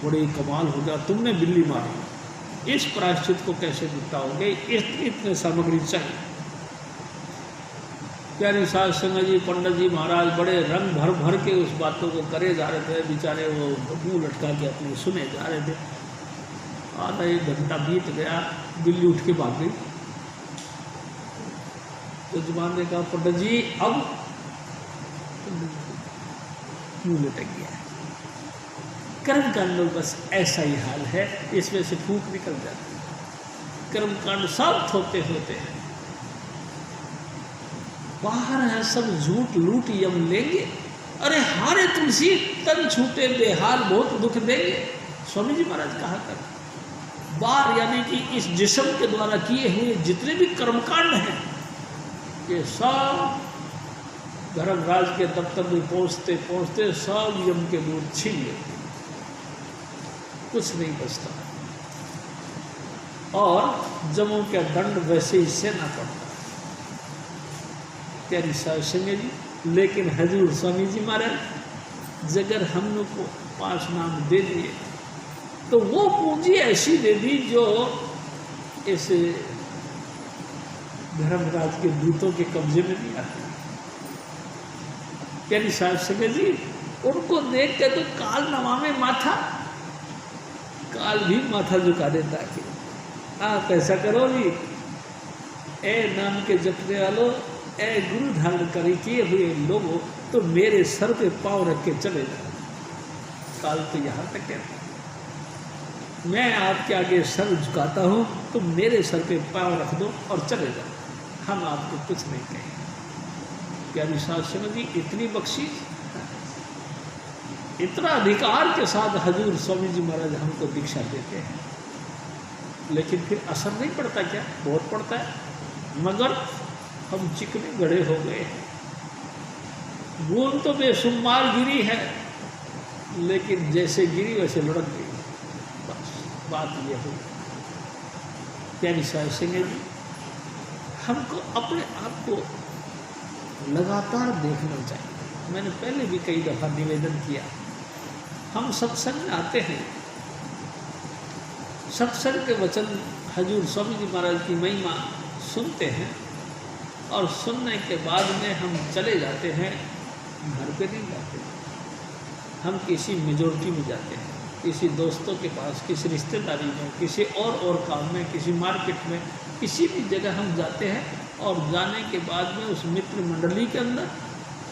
बड़ी कमाल हो गया, तुमने बिल्ली मारी, इस प्रायश्चित को कैसे निपटाओगे? इतने सामग्री चाहिए। प्यारे साध संगत जी, पंडित जी महाराज बड़े रंग भर भर के उस बातों को करे जा रहे थे। बेचारे वो मुंह लटका के अपने सुने जा रहे थे। आधा एक घंटा बीत गया, बिल्ली उठ के भाग गई। तो जवान ने कहा, पंडित जी अब मुंह लटक गया। कर्मकांड में बस ऐसा ही हाल है, इसमें से फूंक निकल जाती है। कर्मकांड सब होते होते हैं, बाहर है सब झूठ लूट यम लेंगे। अरे हारे तुलसी तन छूटे बेहाल बहुत दुख देंगे, स्वामी जी महाराज कहा कर। बाहर यानी कि इस जिस्म के द्वारा किए हुए जितने भी कर्मकांड हैं, ये सब धर्मराज के दफ्तर में पहुंचते पहुंचते सब यम के दूत छीन लेते, कुछ नहीं बचता, और जमों का दंड वैसे ही सहना पड़ता। प्यारी साध संगत जी, लेकिन हजूर स्वामी जी महाराज अगर हम लोग को 5 नाम दे दिए तो वो पूंजी ऐसी दे दी जो ऐसे धर्मराज के दूतों के कब्जे में नहीं आती। प्यारी साध संगत जी, उनको देख के तो काल नवामे माथा, काल भी माथा झुका देता कि आप ऐसा करो जी, ए नाम के जपने वालों, ए गुरु धारण करे किए हुए लोगों, तो मेरे सर पे पांव रख के चले जाओ। काल तो यहाँ तक कहता, मैं आपके आगे सर झुकाता हूँ, तो मेरे सर पे पांव रख दो और चले जाओ, हम आपको कुछ नहीं कहेंगे। प्यारी साध संगत जी, इतनी बख्शीश, इतना अधिकार के साथ हजूर स्वामी जी महाराज हमको दीक्षा देते हैं, लेकिन फिर असर नहीं पड़ता क्या? बहुत पड़ता है, मगर हम चिकने गड़े हो गए हैं। बूंद तो बेशुमार गिरी है, लेकिन जैसे गिरी वैसे लुढ़क गई। बस बात यह हुई। प्यारी साध संगत जी, हमको अपने आप को लगातार देखना चाहिए। मैंने पहले भी कई दफ़ा निवेदन किया, हम सत्संग में आते हैं, सत्संग के वचन हजूर स्वामी जी महाराज की महिमा सुनते हैं, और सुनने के बाद में हम चले जाते हैं, घर पे नहीं जाते, हम किसी मेजोरिटी में जाते हैं, किसी दोस्तों के पास, किसी रिश्तेदारी में, किसी और काम में, किसी मार्केट में, किसी भी जगह हम जाते हैं, और जाने के बाद में उस मित्र मंडली के अंदर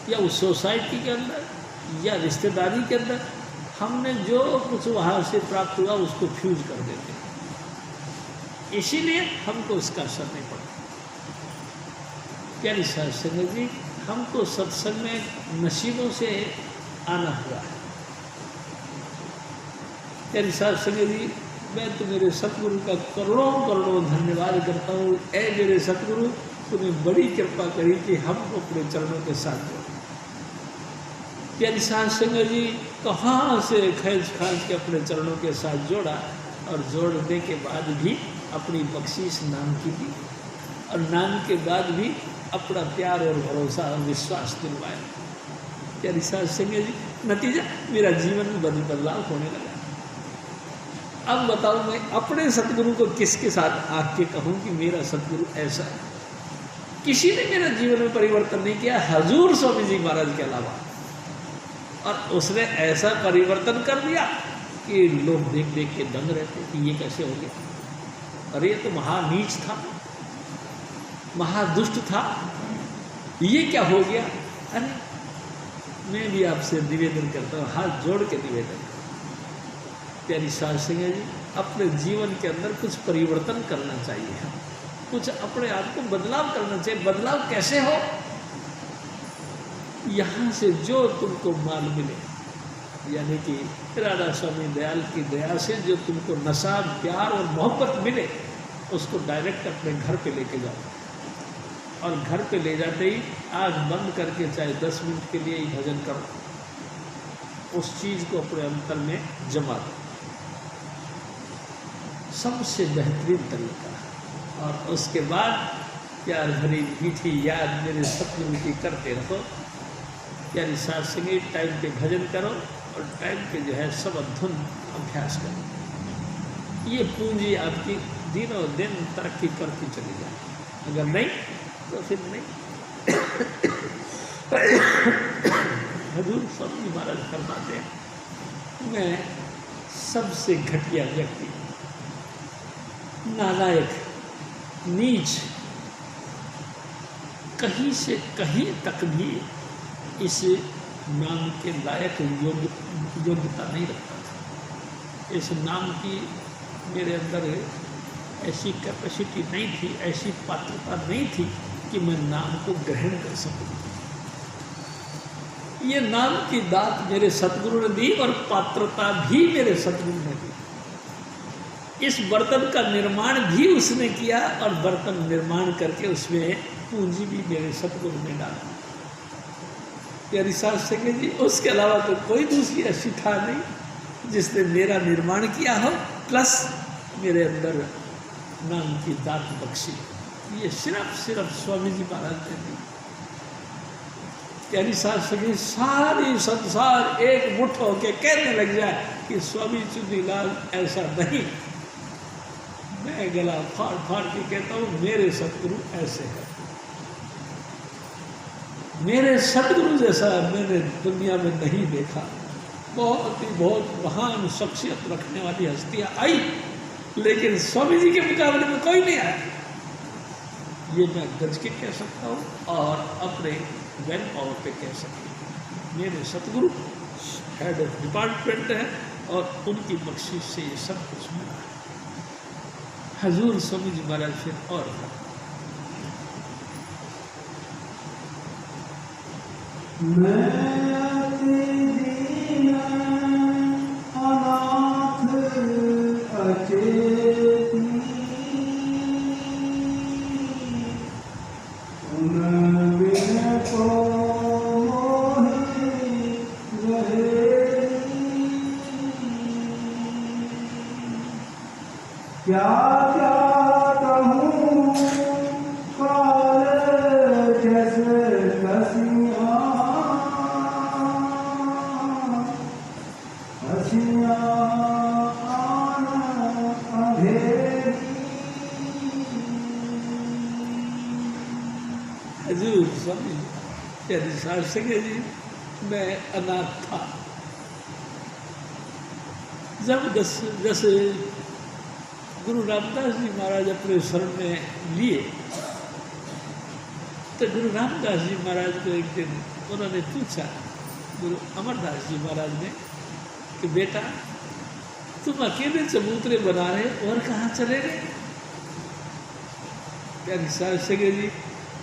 या उस सोसाइटी के अंदर या रिश्तेदारी के अंदर हमने जो कुछ वहाँ से प्राप्त हुआ उसको फ्यूज कर देते हैं, इसीलिए हमको उसका असर नहीं पड़ता। प्यारी साध संगत जी, हमको सत्संग में नसीबों से आना हुआ है। प्यारी साध संगत जी, मैं तो मेरे सतगुरु का करोड़ों करोड़ों धन्यवाद करता हूँ। ऐ मेरे सतगुरु, तूने बड़ी कृपा करी कि हमको अपने चरणों के साथ जोड़ा। प्यारी साध संगत जी, कहाँ से खींच के अपने चरणों के साथ जोड़ा, और जोड़ने के बाद भी अपनी बख्शीश नाम की दी, और नाम के बाद भी अपना प्यार और भरोसा और विश्वास दिलवाया। प्यारी साध संगत जी, नतीजा मेरा जीवन में बदलाव होने लगा। अब बताओ मैं अपने सतगुरु को किसके साथ आके कहूँ कि मेरा सतगुरु ऐसा है? किसी ने मेरा जीवन में परिवर्तन नहीं किया हजूर स्वामी जी महाराज के अलावा। और उसने ऐसा परिवर्तन कर दिया कि लोग देख देख के दंग रहते कि ये कैसे हो गया। अरे ये तो महानीच था, महादुष्ट था, ये क्या हो गया? अरे मैं भी आपसे निवेदन करता हूँ, हाथ जोड़ के निवेदन, प्यारी साध संगत जी, अपने जीवन के अंदर कुछ परिवर्तन करना चाहिए, कुछ अपने आप को बदलाव करना चाहिए। बदलाव कैसे हो? यहाँ से जो तुमको माल मिले, यानी कि राधा स्वामी दयाल की दया से जो तुमको नशा, प्यार और मोहब्बत मिले, उसको डायरेक्ट अपने घर पे लेके जाओ। और घर पे ले जाते ही आँख बंद करके चाहे 10 मिनट के लिए ही भजन करो, उस चीज़ को अपने अंतर में जमा दो, सबसे बेहतरीन तरीका। और उसके बाद प्यार भरी मीठी याद मेरे सतगुरु की करते रहो। यानी साथ संगीत टाइम पे भजन करो और टाइम पे जो है सब धुन अभ्यास करो। ये पूंजी आपकी दिनों दिन तरक्की करती चली जाए। अगर नहीं तो फिर नहीं। हजूर स्वामी महाराज फरमाते हैं, मैं सबसे घटिया व्यक्ति, नालायक, नीच, कहीं से कहीं तक भी इस नाम के लायक योग्यता नहीं रखता था। इस नाम की मेरे अंदर ऐसी कैपेसिटी नहीं थी, ऐसी पात्रता नहीं थी कि मैं नाम को ग्रहण कर सकूं। ये नाम की दात मेरे सतगुरु ने दी और पात्रता भी मेरे सतगुरु ने दी। इस बर्तन का निर्माण भी उसने किया और बर्तन निर्माण करके उसमें पूंजी भी मेरे सतगुरु ने डाला। प्यारी साध संगत जी, उसके अलावा तो कोई दूसरी ऐसी था नहीं जिसने मेरा निर्माण किया हो, प्लस मेरे अंदर नाम की दात बख्शी। ये सिर्फ स्वामी जी महाराज ने दी। प्यारी साध संगत, सारी संसार एक मुट्ठ होके कहने लग जाए कि स्वामी चुन्नीलाल ऐसा नहीं, मैं गला फाड़ फाड़ के कहता हूँ मेरे सतगुरु ऐसे हैं। मेरे सतगुरु जैसा मैंने दुनिया में नहीं देखा। बहुत महान शख्सियत रखने वाली हस्तियाँ आई, लेकिन स्वामी जी के मुकाबले में कोई नहीं आया। ये मैं गज के कह सकता हूँ और अपने वेल पावर पे कह सकता हूँ। मेरे सतगुरु हेड ऑफ डिपार्टमेंट है और उनकी बख्शिश से ये सब कुछ मिला है। हजूर स्वामी जी महाराज फिर और क्या क्या कहूँ काल जैसे कसियाँ हसियाँ अंधेरी। हजूर स्वामी यानी साध संगत जी, मैं अनाथ था। जब जैसे गुरु रामदास जी महाराज अपने शरण में लिए, तो गुरु रामदास जी महाराज को एक दिन उन्होंने पूछा, गुरु अमरदास जी महाराज ने, कि बेटा तुम अकेले चबूतरे बना रहे और कहाँ चले गए? प्यारी साध संगत जी,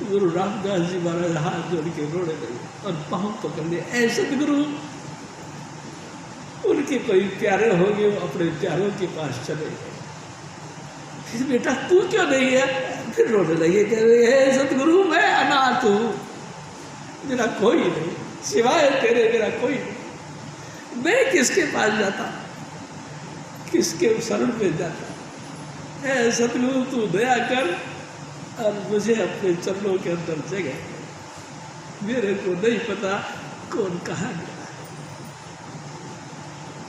गुरु रामदास जी महाराज हाथ जोड़ के रोने लगे और पाँव पकड़ लिए। ऐसे गुरु उनके कोई प्यारे हो गए, वो अपने प्यारों के पास चले गए। फिर बेटा तू क्यों नहीं है? फिर रोने लगे, कह रहे हे सतगुरु मैं अनाथ हूँ, मेरा कोई नहीं, सिवाय तेरे मेरा कोई नहीं। मैं किसके पास जाता, किसके शरण में जाता? हे सतगुरु तू दया कर और मुझे अपने चरणों के अंदर जगह। मेरे को नहीं पता कौन कहाँ गया।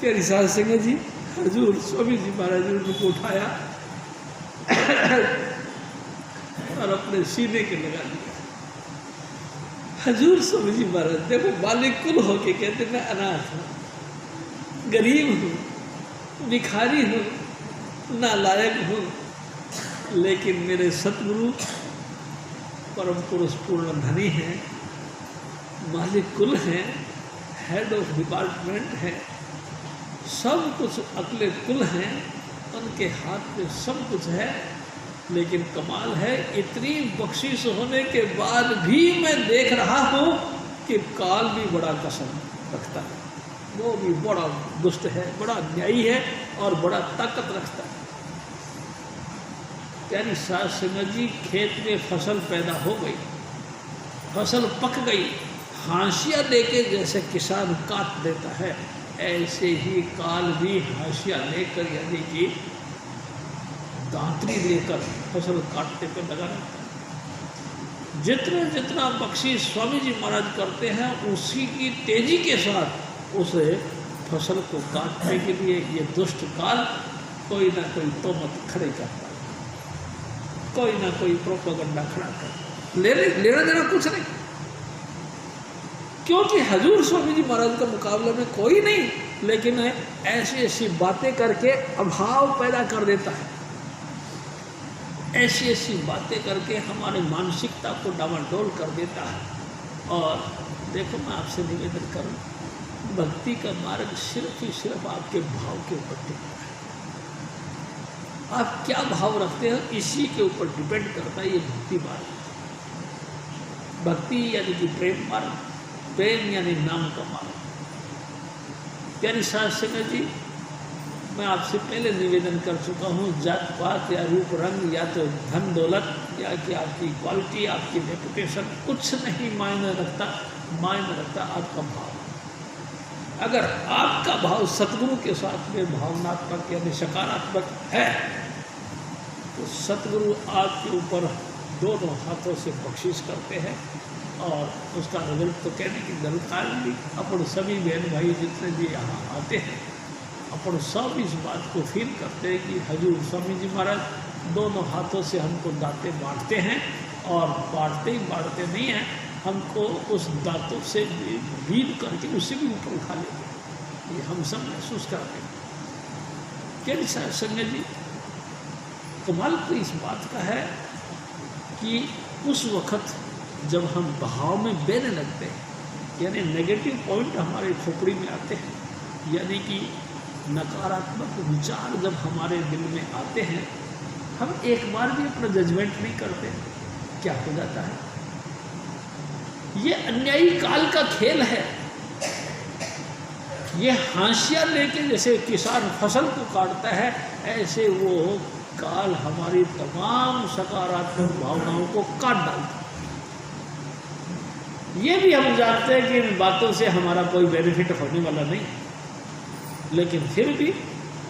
प्यारी साध संगत जी, हजूर स्वामी जी महाराज ने उनको उठाया और अपने सीने के लगा दिया। हजूर स्वामी जी महाराज देखो बालिक कुल होके कहते मैं अनाथ हूँ, गरीब हूँ, भिखारी हूँ, नालायक हूँ, लेकिन मेरे सतगुरु परम पुरुष पूर्ण धनी हैं, मालिक कुल हैं, हेड ऑफ डिपार्टमेंट है, सब कुछ अकेले कुल हैं, उनके हाथ में सब कुछ है। लेकिन कमाल है इतनी बख्शिश होने के बाद भी मैं देख रहा हूँ कि काल भी बड़ा कसम रखता है, वो भी बड़ा दुष्ट है, बड़ा न्यायी है और बड़ा ताकत रखता है। प्यारी साध संगत जी, खेत में फसल पैदा हो गई, फसल पक गई, हाशिया लेके जैसे किसान काट देता है, ऐसे ही काल भी हाशिया लेकर यानी कि दांतरी लेकर फसल काटने पर लगा रहता है। जितना जितना बख्शीश स्वामी जी महाराज करते हैं उसी की तेजी के साथ उसे फसल को काटने के लिए ये दुष्ट काल कोई ना कोई तोमत खड़े करता है, कोई ना कोई प्रोपेगेंडा खड़ा करता है, लेना देना कुछ नहीं, क्योंकि हजूर स्वामी जी महाराज का मुकाबला में कोई नहीं, लेकिन ऐसी ऐसी बातें करके अभाव पैदा कर देता है, ऐसी ऐसी बातें करके हमारे मानसिकता को डामाडोल कर देता है। और देखो मैं आपसे निवेदन करूं, भक्ति का मार्ग सिर्फ ही सिर्फ आपके भाव के ऊपर टिकता है। आप क्या भाव रखते हैं इसी के ऊपर डिपेंड करता है ये भक्ति मार्ग। भक्ति यानी कि प्रेम मार्ग, प्रेम यानी नाम का मार्ग। प्यारी साध संगत जी, मैं आपसे पहले निवेदन कर चुका हूँ, जात पात या रूप रंग या तो धन दौलत या कि आपकी क्वालिटी, आपकी रेपुटेशन कुछ नहीं मायने रखता, मायने रखता आपका भाव। अगर आपका भाव सतगुरु के साथ में भावनात्मक यानी सकारात्मक है तो सतगुरु आपके ऊपर दोनों हाथों से बख्शिश करते हैं और उसका रिजल्ट तो कहने की जरूरत नहीं। अपन सभी बहन भाई जितने भी यहाँ आते हैं अपन सब इस बात को फील करते हैं कि हजूर स्वामी जी महाराज दोनों हाथों से हमको दातें बांटते हैं और बांटते ही बांटते नहीं हैं, हमको उस दांतों से बीन करके उससे भी ऊपर उठा लेते हैं। ये हम सब महसूस करते हैं। क्या साध संगत जी, कमाल तो इस बात का है कि उस वक़्त जब हम भाव में बहने लगते हैं, यानी नेगेटिव पॉइंट हमारे खोपड़ी में आते हैं, यानी कि नकारात्मक विचार जब हमारे दिल में आते हैं, हम एक बार भी अपना जजमेंट नहीं करते, क्या हो जाता है? ये अन्यायी काल का खेल है। ये हाशिया लेके जैसे किसान फसल को काटता है, ऐसे वो काल हमारी तमाम सकारात्मक भावनाओं को काट डालता है। ये भी हम जानते हैं कि इन बातों से हमारा कोई बेनिफिट होने वाला नहीं, लेकिन फिर भी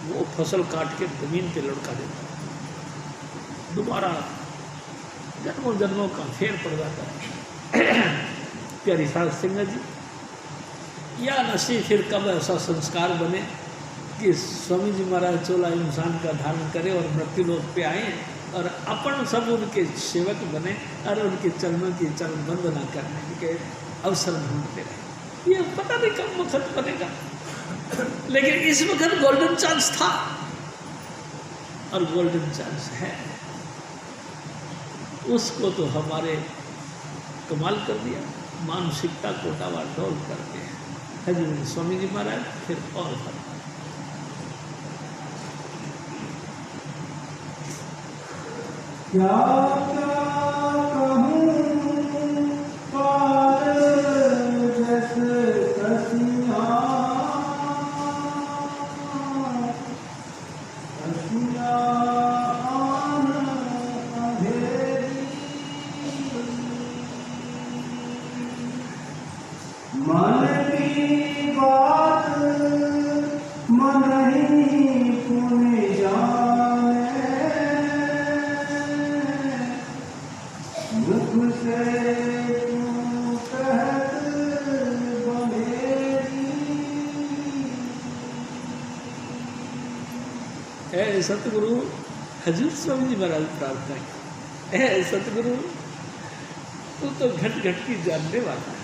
वो फसल काट के जमीन पे लुढ़का देता है, दोबारा जन्मों जन्मों का फेर पड़ जाता है। प्यारी साध संगत जी, या नसीब फिर कब ऐसा संस्कार बने कि स्वामी जी महाराज चोला इंसान का धारण करें और मृत्यु लोक पे आए और अपन सब उनके सेवक बने और उनके चरणों की चरण वंदना करने के अवसर ढूंढते रहे। ये पता नहीं कब वक्त बनेगा, लेकिन इस वक्त गोल्डन चांस था और गोल्डन चांस है। उसको तो हमारे कमाल कर दिया, मानसिकता को डावाडोल करते हैं हजूर स्वामी जी महाराज। फिर और क्या क्या कहूँ पार जैसे कसियाँ आन अंधेरी, मन की बात मन ही पुण्य जाने, मुख से तू कहत बनेगी, सतगुरु हजूर स्वामी जी महाराज प्रार्थना की, ए सतगुरु तू तो घट घट की जानने वाला है,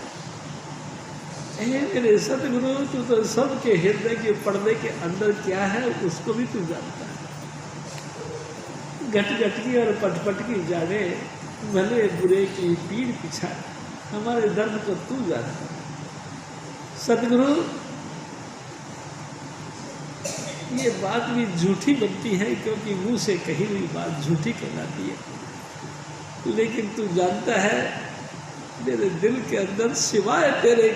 ए मेरे सतगुरु तू तो सबके हृदय के पर्दे के अंदर क्या है उसको भी तू जानता है, घट घट की और पट पट की जाने, भले बुरे की पीड़ पिछा, हमारे दर्द को तू जानता है। सतगुरु ये बात भी झूठी बनती है क्योंकि मुंह से कही हुई बात झूठी कहलाती है, लेकिन तू जानता है मेरे दिल के अंदर सिवाय तेरे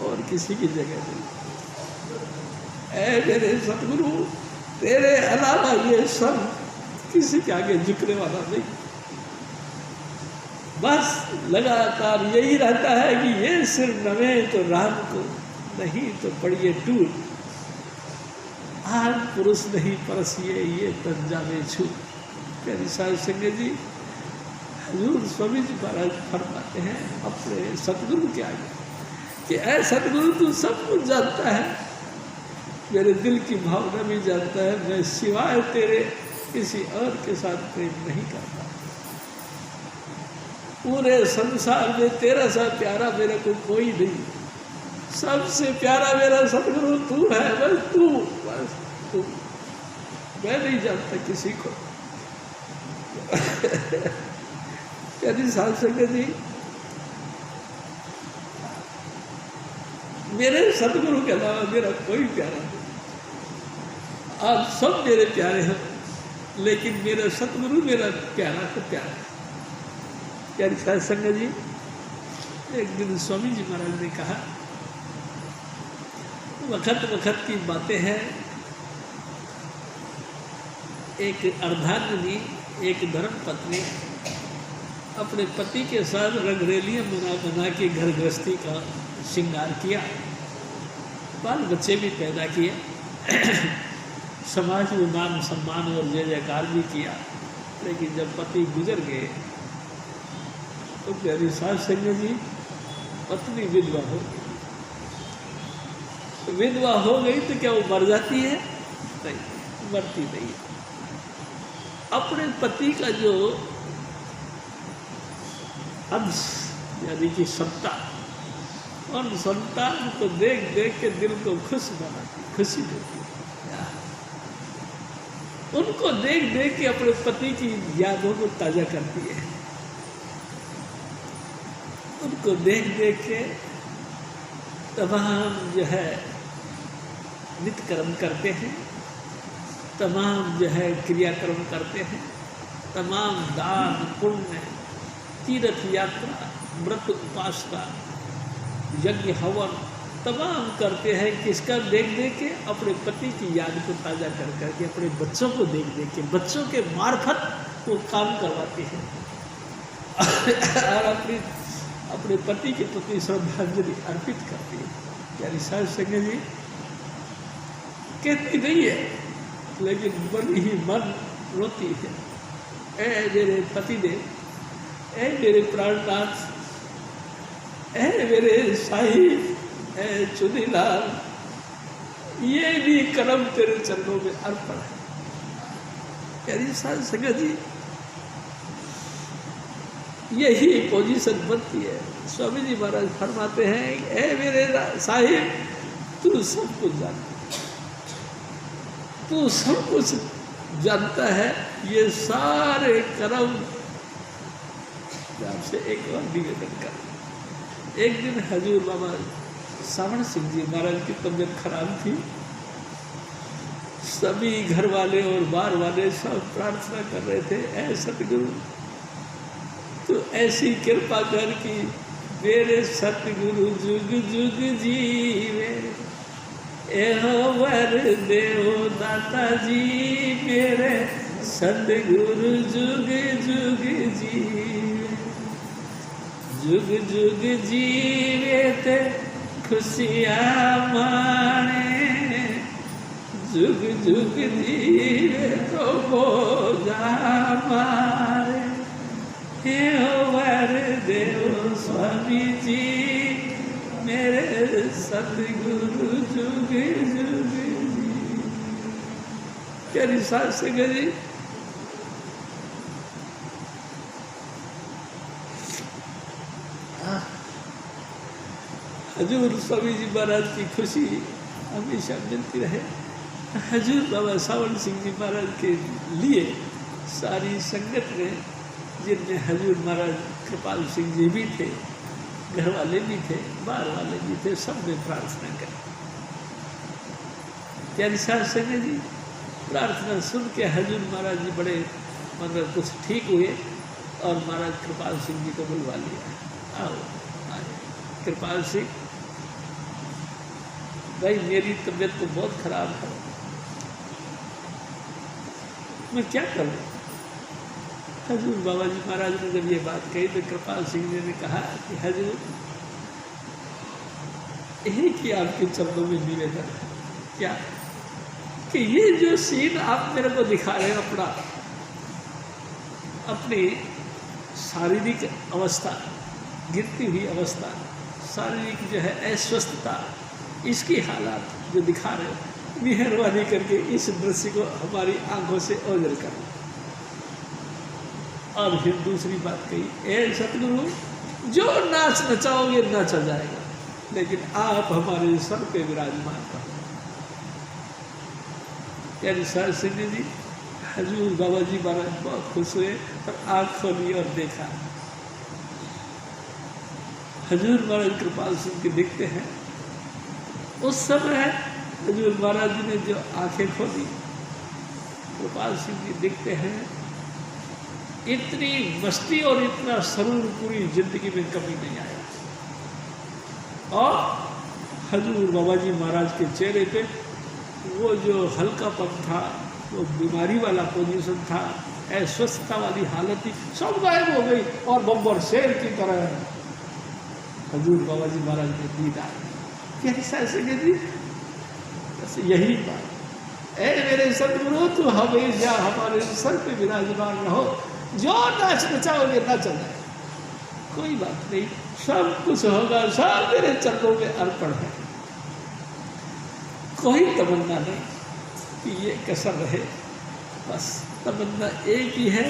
और किसी की जगह नहीं। ऐ मेरे सतगुरु तेरे अलावा ये सब किसी के आगे झुकने वाला नहीं। बस लगातार यही रहता है कि ये सिर नवे तो राम को, नहीं तो पड़िए टूट, आज पुरुष नहीं परसिए ये तंजामे छू। प्यारी साध संगत जी, हजूर स्वामी जी महाराज फरमाते हैं अपने सतगुरु के आगे कि ऐ सतगुरु तू सब कुछ जानता है, मेरे दिल की भावना भी जानता है, मैं सिवाय तेरे किसी और के साथ प्रेम नहीं करता, पूरे संसार में तेरा सा प्यारा मेरे को कोई नहीं, सबसे प्यारा मेरा सतगुरु तू है, बस तू, मैं नहीं जानता किसी को। यदि साध संगत जी मेरे सतगुरु के अलावा मेरा कोई प्यारा नहीं, आप सब मेरे प्यारे हैं, लेकिन मेरा सतगुरु मेरा प्यारा तो प्यारा है। प्यारी साध संगत जी, एक दिन स्वामी जी महाराज ने कहा, वक्त वक्त की बातें हैं, एक अर्धांगिनी, एक धर्म पत्नी अपने पति के साथ रंगरेलियां बना बना के घर गृहस्थी का श्रृंगार किया, बाल बच्चे भी पैदा किए, समाज में मान सम्मान और जय जयकार भी किया, लेकिन जब पति गुजर गए तो प्यारी साध संगत जी पत्नी विधवा हो गई। तो विधवा हो गई तो क्या वो मर जाती है? नहीं, मरती नहीं। अपने पति का जो अंश यानी कि सत्ता और संतान को देख देख के दिल को खुश बनाती, खुशी देती है, उनको देख देख के अपने पति की यादों को ताजा करती है, उनको देख देख के तमाम जो है नित्य कर्म करते हैं, तमाम जो है क्रियाक्रम करते हैं, तमाम दान पुण्य तीर्थ यात्रा व्रत उपासना यज्ञ हवन तमाम करते हैं। किसका देख देख के? अपने पति की याद को ताज़ा कर करके, अपने बच्चों को देख देख के, बच्चों के मार्फत वो काम करवाते हैं और अपने पति के प्रति श्रद्धांजलि अर्पित करती है। प्यारी साध संगत जी कहती नहीं है, लेकिन मन ही मन रोती है। ऐ मेरे पति देव, ऐ मेरे प्राणनाथ, ऐ मेरे साहिब, ऐ चुनीलाल, ये भी कर्म तेरे चरणों में अर्पण है। प्यारी साध संगत जी यही पोजीशन बनती है। स्वामी जी महाराज फरमाते हैं, ऐ मेरे साहिब तू सब कुछ जानता है, तू सब कुछ जानता है, ये सारे कर्म। आपसे एक और निवेदन कर, एक दिन हजूर बाबा सावण सिंह जी महाराज की तबीयत खराब थी, सभी घर वाले और बाहर वाले सब प्रार्थना कर रहे थे, ऐ सतगुरु तो ऐसी कृपा कर कि मेरे सतगुरु जुग जुग जीवे, एहो वर देव दाता जी, मेरे सतगुरु जुग जुग जीवे, जुग जुग जीवे ते खुशियाँ माने, जुग जुग जीवे तो बोझा मारे, हे वर देव स्वामी जी, मेरे सतगुरु जुग जुग जी। प्यारी साध संगत जी, हजूर स्वामी जी महाराज की खुशी हमेशा मिलती रहे। हजूर बाबा सावन सिंह जी महाराज के लिए सारी संगत में, जिनमें हजूर महाराज कृपाल सिंह जी भी थे, घर वाले भी थे, बाहर वाले भी थे, सब ने प्रार्थना करी। प्यारी साध संगत जी, प्रार्थना सुन के हजूर महाराज जी बड़े मतलब कुछ ठीक हुए और महाराज कृपाल सिंह जी को बुलवा लिया। आओ कृपाल सिंह भाई, मेरी तबीयत तो बहुत खराब है, मैं क्या करूं? हजूर बाबा जी महाराज ने जब ये बात कही तो कृपाल सिंह जी ने कहा कि हजूर, यही कि आपके चरणों में निवेदन है क्या कि ये जो सीन आप मेरे को दिखा रहे हैं, अपनी शारीरिक अवस्था, गिरती हुई अवस्था, शारीरिक जो है अस्वस्थता, इसकी हालात जो दिखा रहे हो, मेहरबानी करके इस दृश्य को हमारी आंखों से ओझल करो। और फिर दूसरी बात कही, ए सतगुरु, जो नाच नचाओगे नाचा जाएगा, लेकिन आप हमारे सर पे विराजमान करो। यानी साध संगत जी, हजूर बाबा जी महाराज बहुत खुश हुए और आँख खोली और देखा। हजूर महाराज कृपाल सिंह के दिखते हैं। उस समय हजूर महाराज जी ने जो आंखें खोली, कृपाल सिंह जी दिखते हैं। इतनी मस्ती और इतना सरूर पूरी जिंदगी में कभी नहीं आया। और हजूर बाबा जी महाराज के चेहरे पे वो जो हल्कापन था, वो बीमारी वाला पोजीशन था, अस्वस्थता वाली हालत थी, सब गायब हो गई और बब्बर शेर की तरह हजूर बाबा जी महाराज ने दीदार। कैसे साध संगत जी, बस यही बात, ए मेरे सतगुरु, तू हमेशा हमारे सर पे विराजमान रहो, जो नाच नचाओगे नाचा जाए, कोई बात नहीं, सब कुछ होगा, सब मेरे चरणों में अर्पण है। कोई तमन्ना नहीं कि ये कसर रहे, बस तमन्ना एक ही है,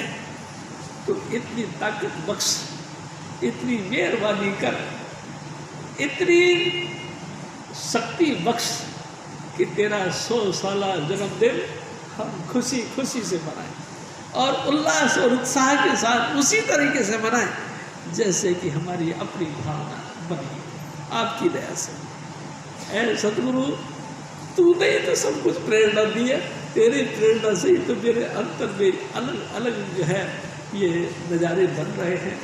तो इतनी ताकत बख्श, इतनी मेहरबानी कर, इतनी शक्ति बख्श कि तेरा 100 साला जन्मदिन हम खुशी खुशी से मनाएं और उल्लास और उत्साह के साथ उसी तरीके से मनाएं जैसे कि हमारी अपनी भावना बनी आपकी दया से। ऐ सतगुरु, तूने तो सब कुछ प्रेरणा दी है, तेरी प्रेरणा से ही तो मेरे अंतर में अलग अलग जो है ये नज़ारे बन रहे हैं।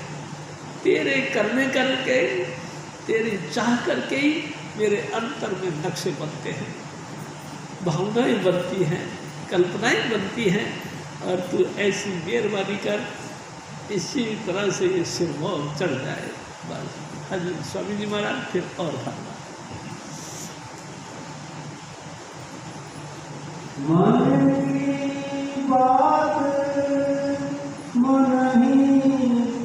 तेरे करने करके, तेरी चाह करके ही मेरे अंतर में नक्शे बनते हैं, भावनाएं बनती हैं, कल्पनाएं बनती हैं, और तू ऐसी मेहरबानी कर, इसी तरह से ये सिरमौर चढ़ जाए। बस हजूर स्वामी जी महाराज फिर और भावना। मन की बात मन ही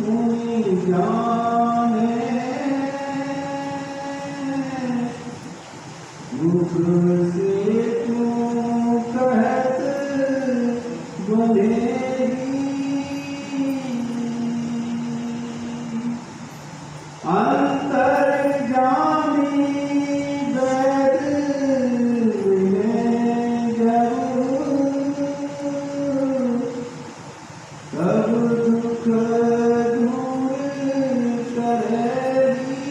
कोई जाने, मुख से क्यों कहत बंधेगी, अंतर जानी बैद में जरूर, तब दुख दूर करेगी।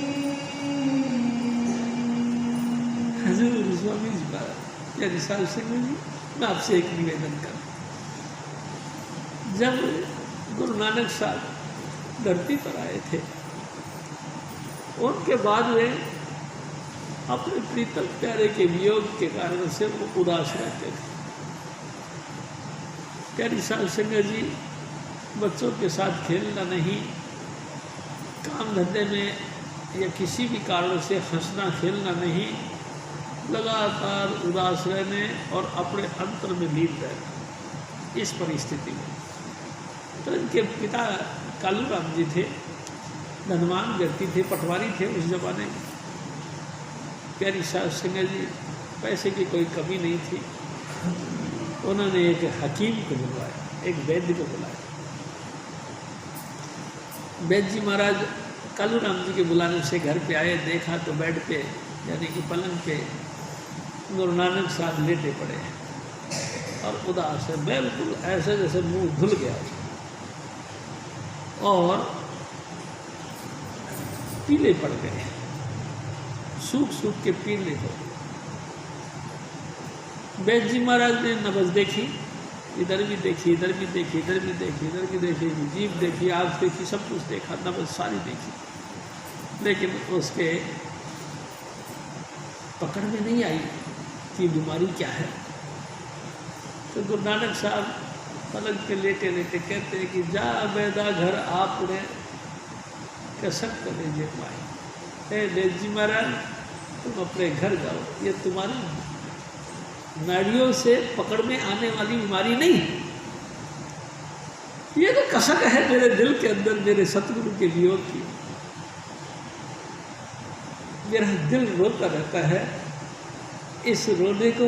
हजूर स्वामी जी महाराज, यानी साध संगत जी, मैं आपसे एक निवेदन करूँ। जब गुरु नानक साहब धरती पर आए थे, उनके बाद में अपने प्रीतम प्यारे के वियोग के कारण से वो उदास रहते थे। प्यारी साध संगत जी, बच्चों के साथ खेलना नहीं, काम धंधे में या किसी भी कारण से हंसना खेलना नहीं, लगातार उदास रहने और अपने अंतर में लीन रहना। इस परिस्थिति में तो इनके पिता कालूराम जी थे, धनवान व्यक्ति थे, पटवारी थे उस जमाने में। प्यारी साध संगत जी, पैसे की कोई कमी नहीं थी, उन्होंने एक हकीम को बुलवाया, एक वैद्य को बुलाया। वैद्य जी महाराज कालूराम जी के बुलाने से घर पे आए, देखा तो बेड पे यानी कि पलंग पे गुरु नानक साहब लेटे पड़े हैं और उदास है, बिल्कुल ऐसे जैसे मुंह धुल गया और पीले पड़ गए, सूख सूख के पीले हो गए। वैद्य जी महाराज ने नब्ज देखी, इधर भी देखी, इधर भी देखी, इधर भी देखी, इधर भी देखी, जीभ देखी, आँख देखी, सब कुछ देखा, नब्ज सारी देखी, लेकिन उसके पकड़ में नहीं आई कि बीमारी क्या है। तो गुरु नानक साहब पलंग पे लेटे लेटे कहते हैं कि जा बैदा घर आपने कसक कर लीजिए पाए। हे वैद्य जी महाराज, तुम अपने घर जाओ, ये तुम्हारी नाड़ियों से पकड़ में आने वाली बीमारी नहीं, ये तो कसक है मेरे दिल के अंदर, मेरे सतगुरु के वियोग की। मेरा दिल रोता रहता है, इस रोने को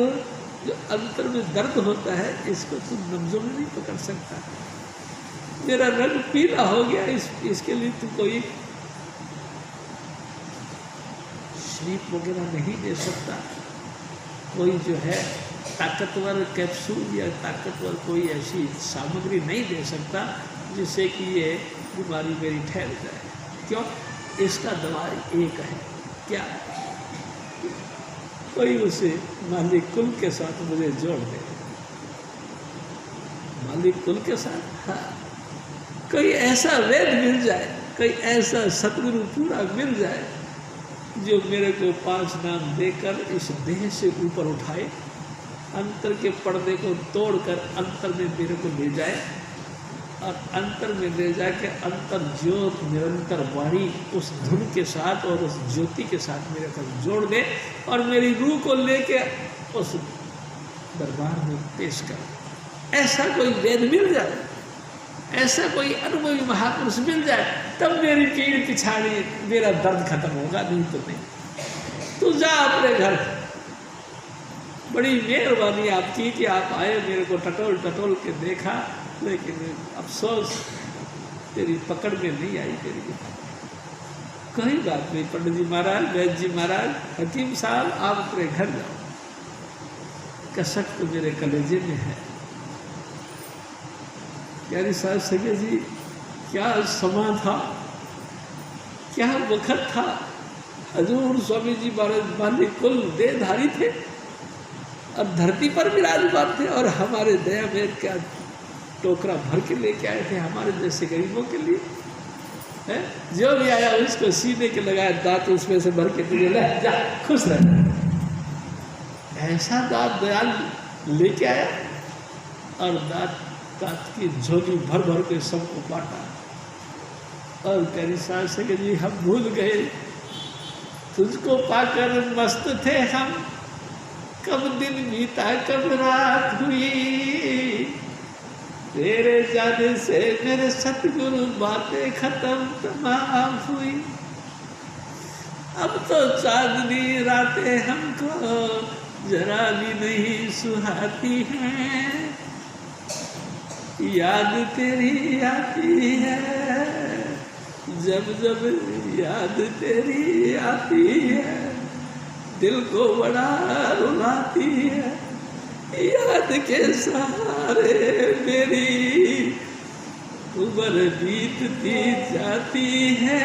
जो अंतर में दर्द होता है इसको तुम लफ्जों में नहीं पकड़ सकता। मेरा रंग पीला हो गया, इसके लिए तुम कोई स्लीप वगैरह नहीं दे सकता, कोई जो है ताकतवर कैप्सूल या ताकतवर कोई ऐसी सामग्री नहीं दे सकता जिससे कि ये बीमारी मेरी ठहर जाए। क्यों? इसका दवाई एक है, क्या? कोई उसे मालिक कुल के साथ मुझे जोड़ दे। मालिक कुल के साथ, हाँ, कोई ऐसा वेद मिल जाए, कोई ऐसा सतगुरु पूरा मिल जाए जो मेरे को 5 नाम देकर इस देह से ऊपर उठाए, अंतर के पर्दे को तोड़कर अंतर में मेरे को ले जाए और अंतर में ले जाके अंतर ज्योत निरंतर वाणी उस धुन के साथ और उस ज्योति के साथ मेरे को जोड़ दे और मेरी रूह को लेके उस दरबार में पेश कर। ऐसा कोई वेद मिल जाए, ऐसा कोई अनुभवी महापुरुष मिल जाए, तब मेरी पीड़ पिछाड़ी मेरा दर्द खत्म होगा, नहीं तो नहीं। तू जा अपने घर। बड़ी मेहरबानी आपकी कि आप आए, मेरे को टटोल टटोल के देखा, लेकिन अफसोस तेरी पकड़ में नहीं आई मेरी। कोई बात नहीं पंडित जी महाराज, वैद्य जी महाराज, हकीम साहब, आप अपने घर जाओ, कसक तो मेरे कलेजे में है। प्यारी साहब सगे जी, क्या समा था, क्या वक्त था। हजूर स्वामी जी महाराज मालिक कुल देहधारी थे और धरती पर विराजमान थे और हमारे दया में क्या टोकरा भर के लेके आए थे हमारे जैसे गरीबों के लिए, है? जो भी आया उसको सीने के लगाया, दांत उसमें से भर के तुझे ले जा, खुश रह। ऐसा दांत दयाल लेके आया और दांत की झोली भर भर के सबको बांटा। और प्यारी साहब से कि जी हम भूल गए, तुझको पाकर मस्त थे हम, कब दिन बीता कब रात हुई, तेरे जाने से मेरे सतगुरु बातें खत्म तमाम हुई। अब तो चांदनी रातें हमको जरा भी नहीं सुहाती हैं, याद तेरी आती है, जब जब याद तेरी आती है, दिल को बड़ा रुलाती है। याद के सहारे मेरी उम्र बीतती जाती है,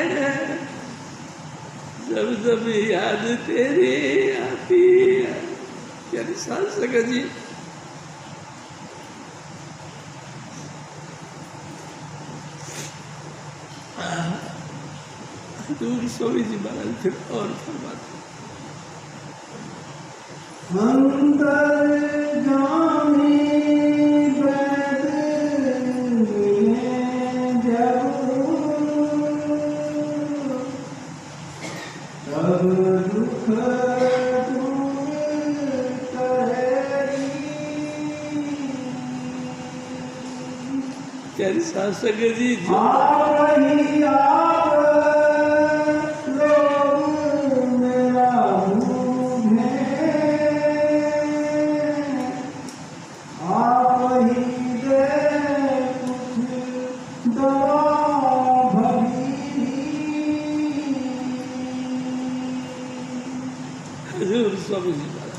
जब जब याद तेरी आती है। प्यारी साल सगा जी, हजूर स्वामी जी महाराज फिर और फरमाते, अंतर जानी बैद में जब तब दुख दूर करेगी। प्यारी साल सगा जी, रही आप लोग मेरा मुँह है, स्वामी जी महाराज,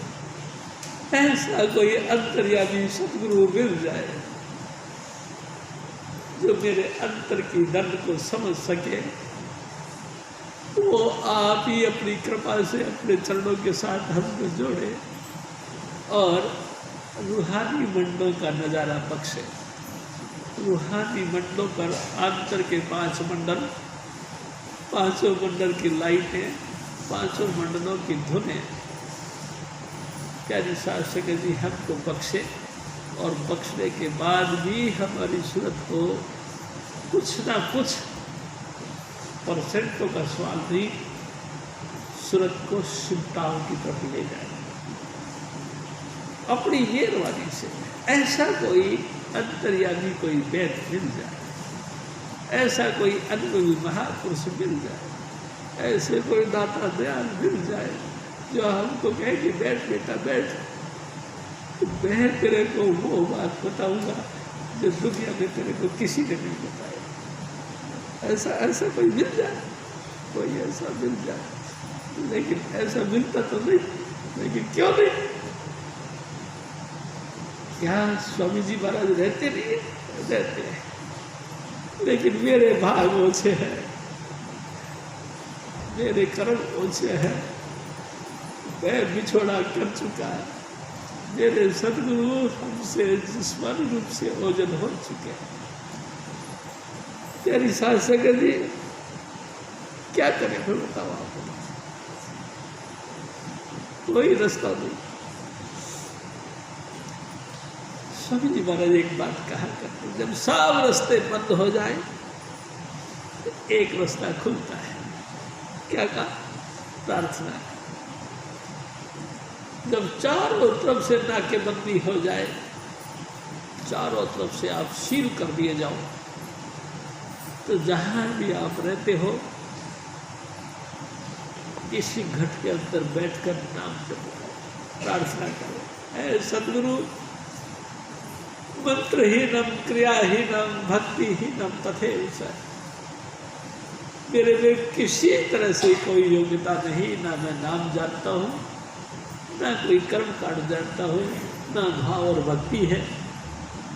ऐसा कोई अंतर्यामी सदगुरु मिल जाए जो मेरे अंतर की दर्द को समझ सके, वो आप ही अपनी कृपा से अपने चरणों के साथ हमको जोड़े और रूहानी मंडलों का नज़ारा बख्शे। रूहानी मंडलों पर अंतर के 5 मंडल, 5 मंडल की लाइटें, 5 मंडलों की धुनें प्यारी शासक जी हमको बख्शे, और बख्शने के बाद भी हमारी सूरत को कुछ ना कुछ परसेंटों का सवाल नहीं, सूरत को शिवताओं की तरफ ले जाए अपनी मेहरबानी से। ऐसा कोई अंतर्यामी कोई वैद मिल जाए, ऐसा कोई अनुभवी महापुरुष मिल जाए, ऐसे कोई दाता दयाल मिल जाए जो हमको कहे कि बैठ बेटा बैठ, मैं तेरे को वो बात बताऊंगा जो दुनिया में तेरे को किसी ने नहीं बताया। ऐसा कोई मिल जाए, कोई ऐसा मिल जाए, लेकिन ऐसा मिलता तो नहीं। लेकिन क्यों नहीं? क्या स्वामी जी महाराज रहते नहीं है? रहते हैं, लेकिन मेरे भाग ओछे हैं, मेरे कर्म ओछे हैं, मैं बिछोड़ा कर चुका, मेरे सदगुरु हमसे जिस्मानी रूप से ओझल हो चुके हैं। तेरी शासक जी क्या करें फिर बताओ आपको? कोई रास्ता नहीं। स्वामी जी महाराज एक बात कहा करते, जब सब रास्ते बंद हो जाए तो एक रास्ता खुलता है। क्या कहा? प्रार्थना। जब चारों तरफ से नाकेबंदी हो जाए, चारों तरफ से आप सील कर दिए जाओ, तो जहाँ भी आप रहते हो इसी घट के अंदर बैठकर नाम जपो, प्रार्थना करो। ऐ सदगुरु, मंत्रहीनम क्रियाहीनम भक्तिहीनम तथैव च, मेरे में किसी तरह से कोई योग्यता नहीं, ना मैं नाम जानता हूँ, ना कोई कर्म कांड जानता हूँ, ना भाव और भक्ति है।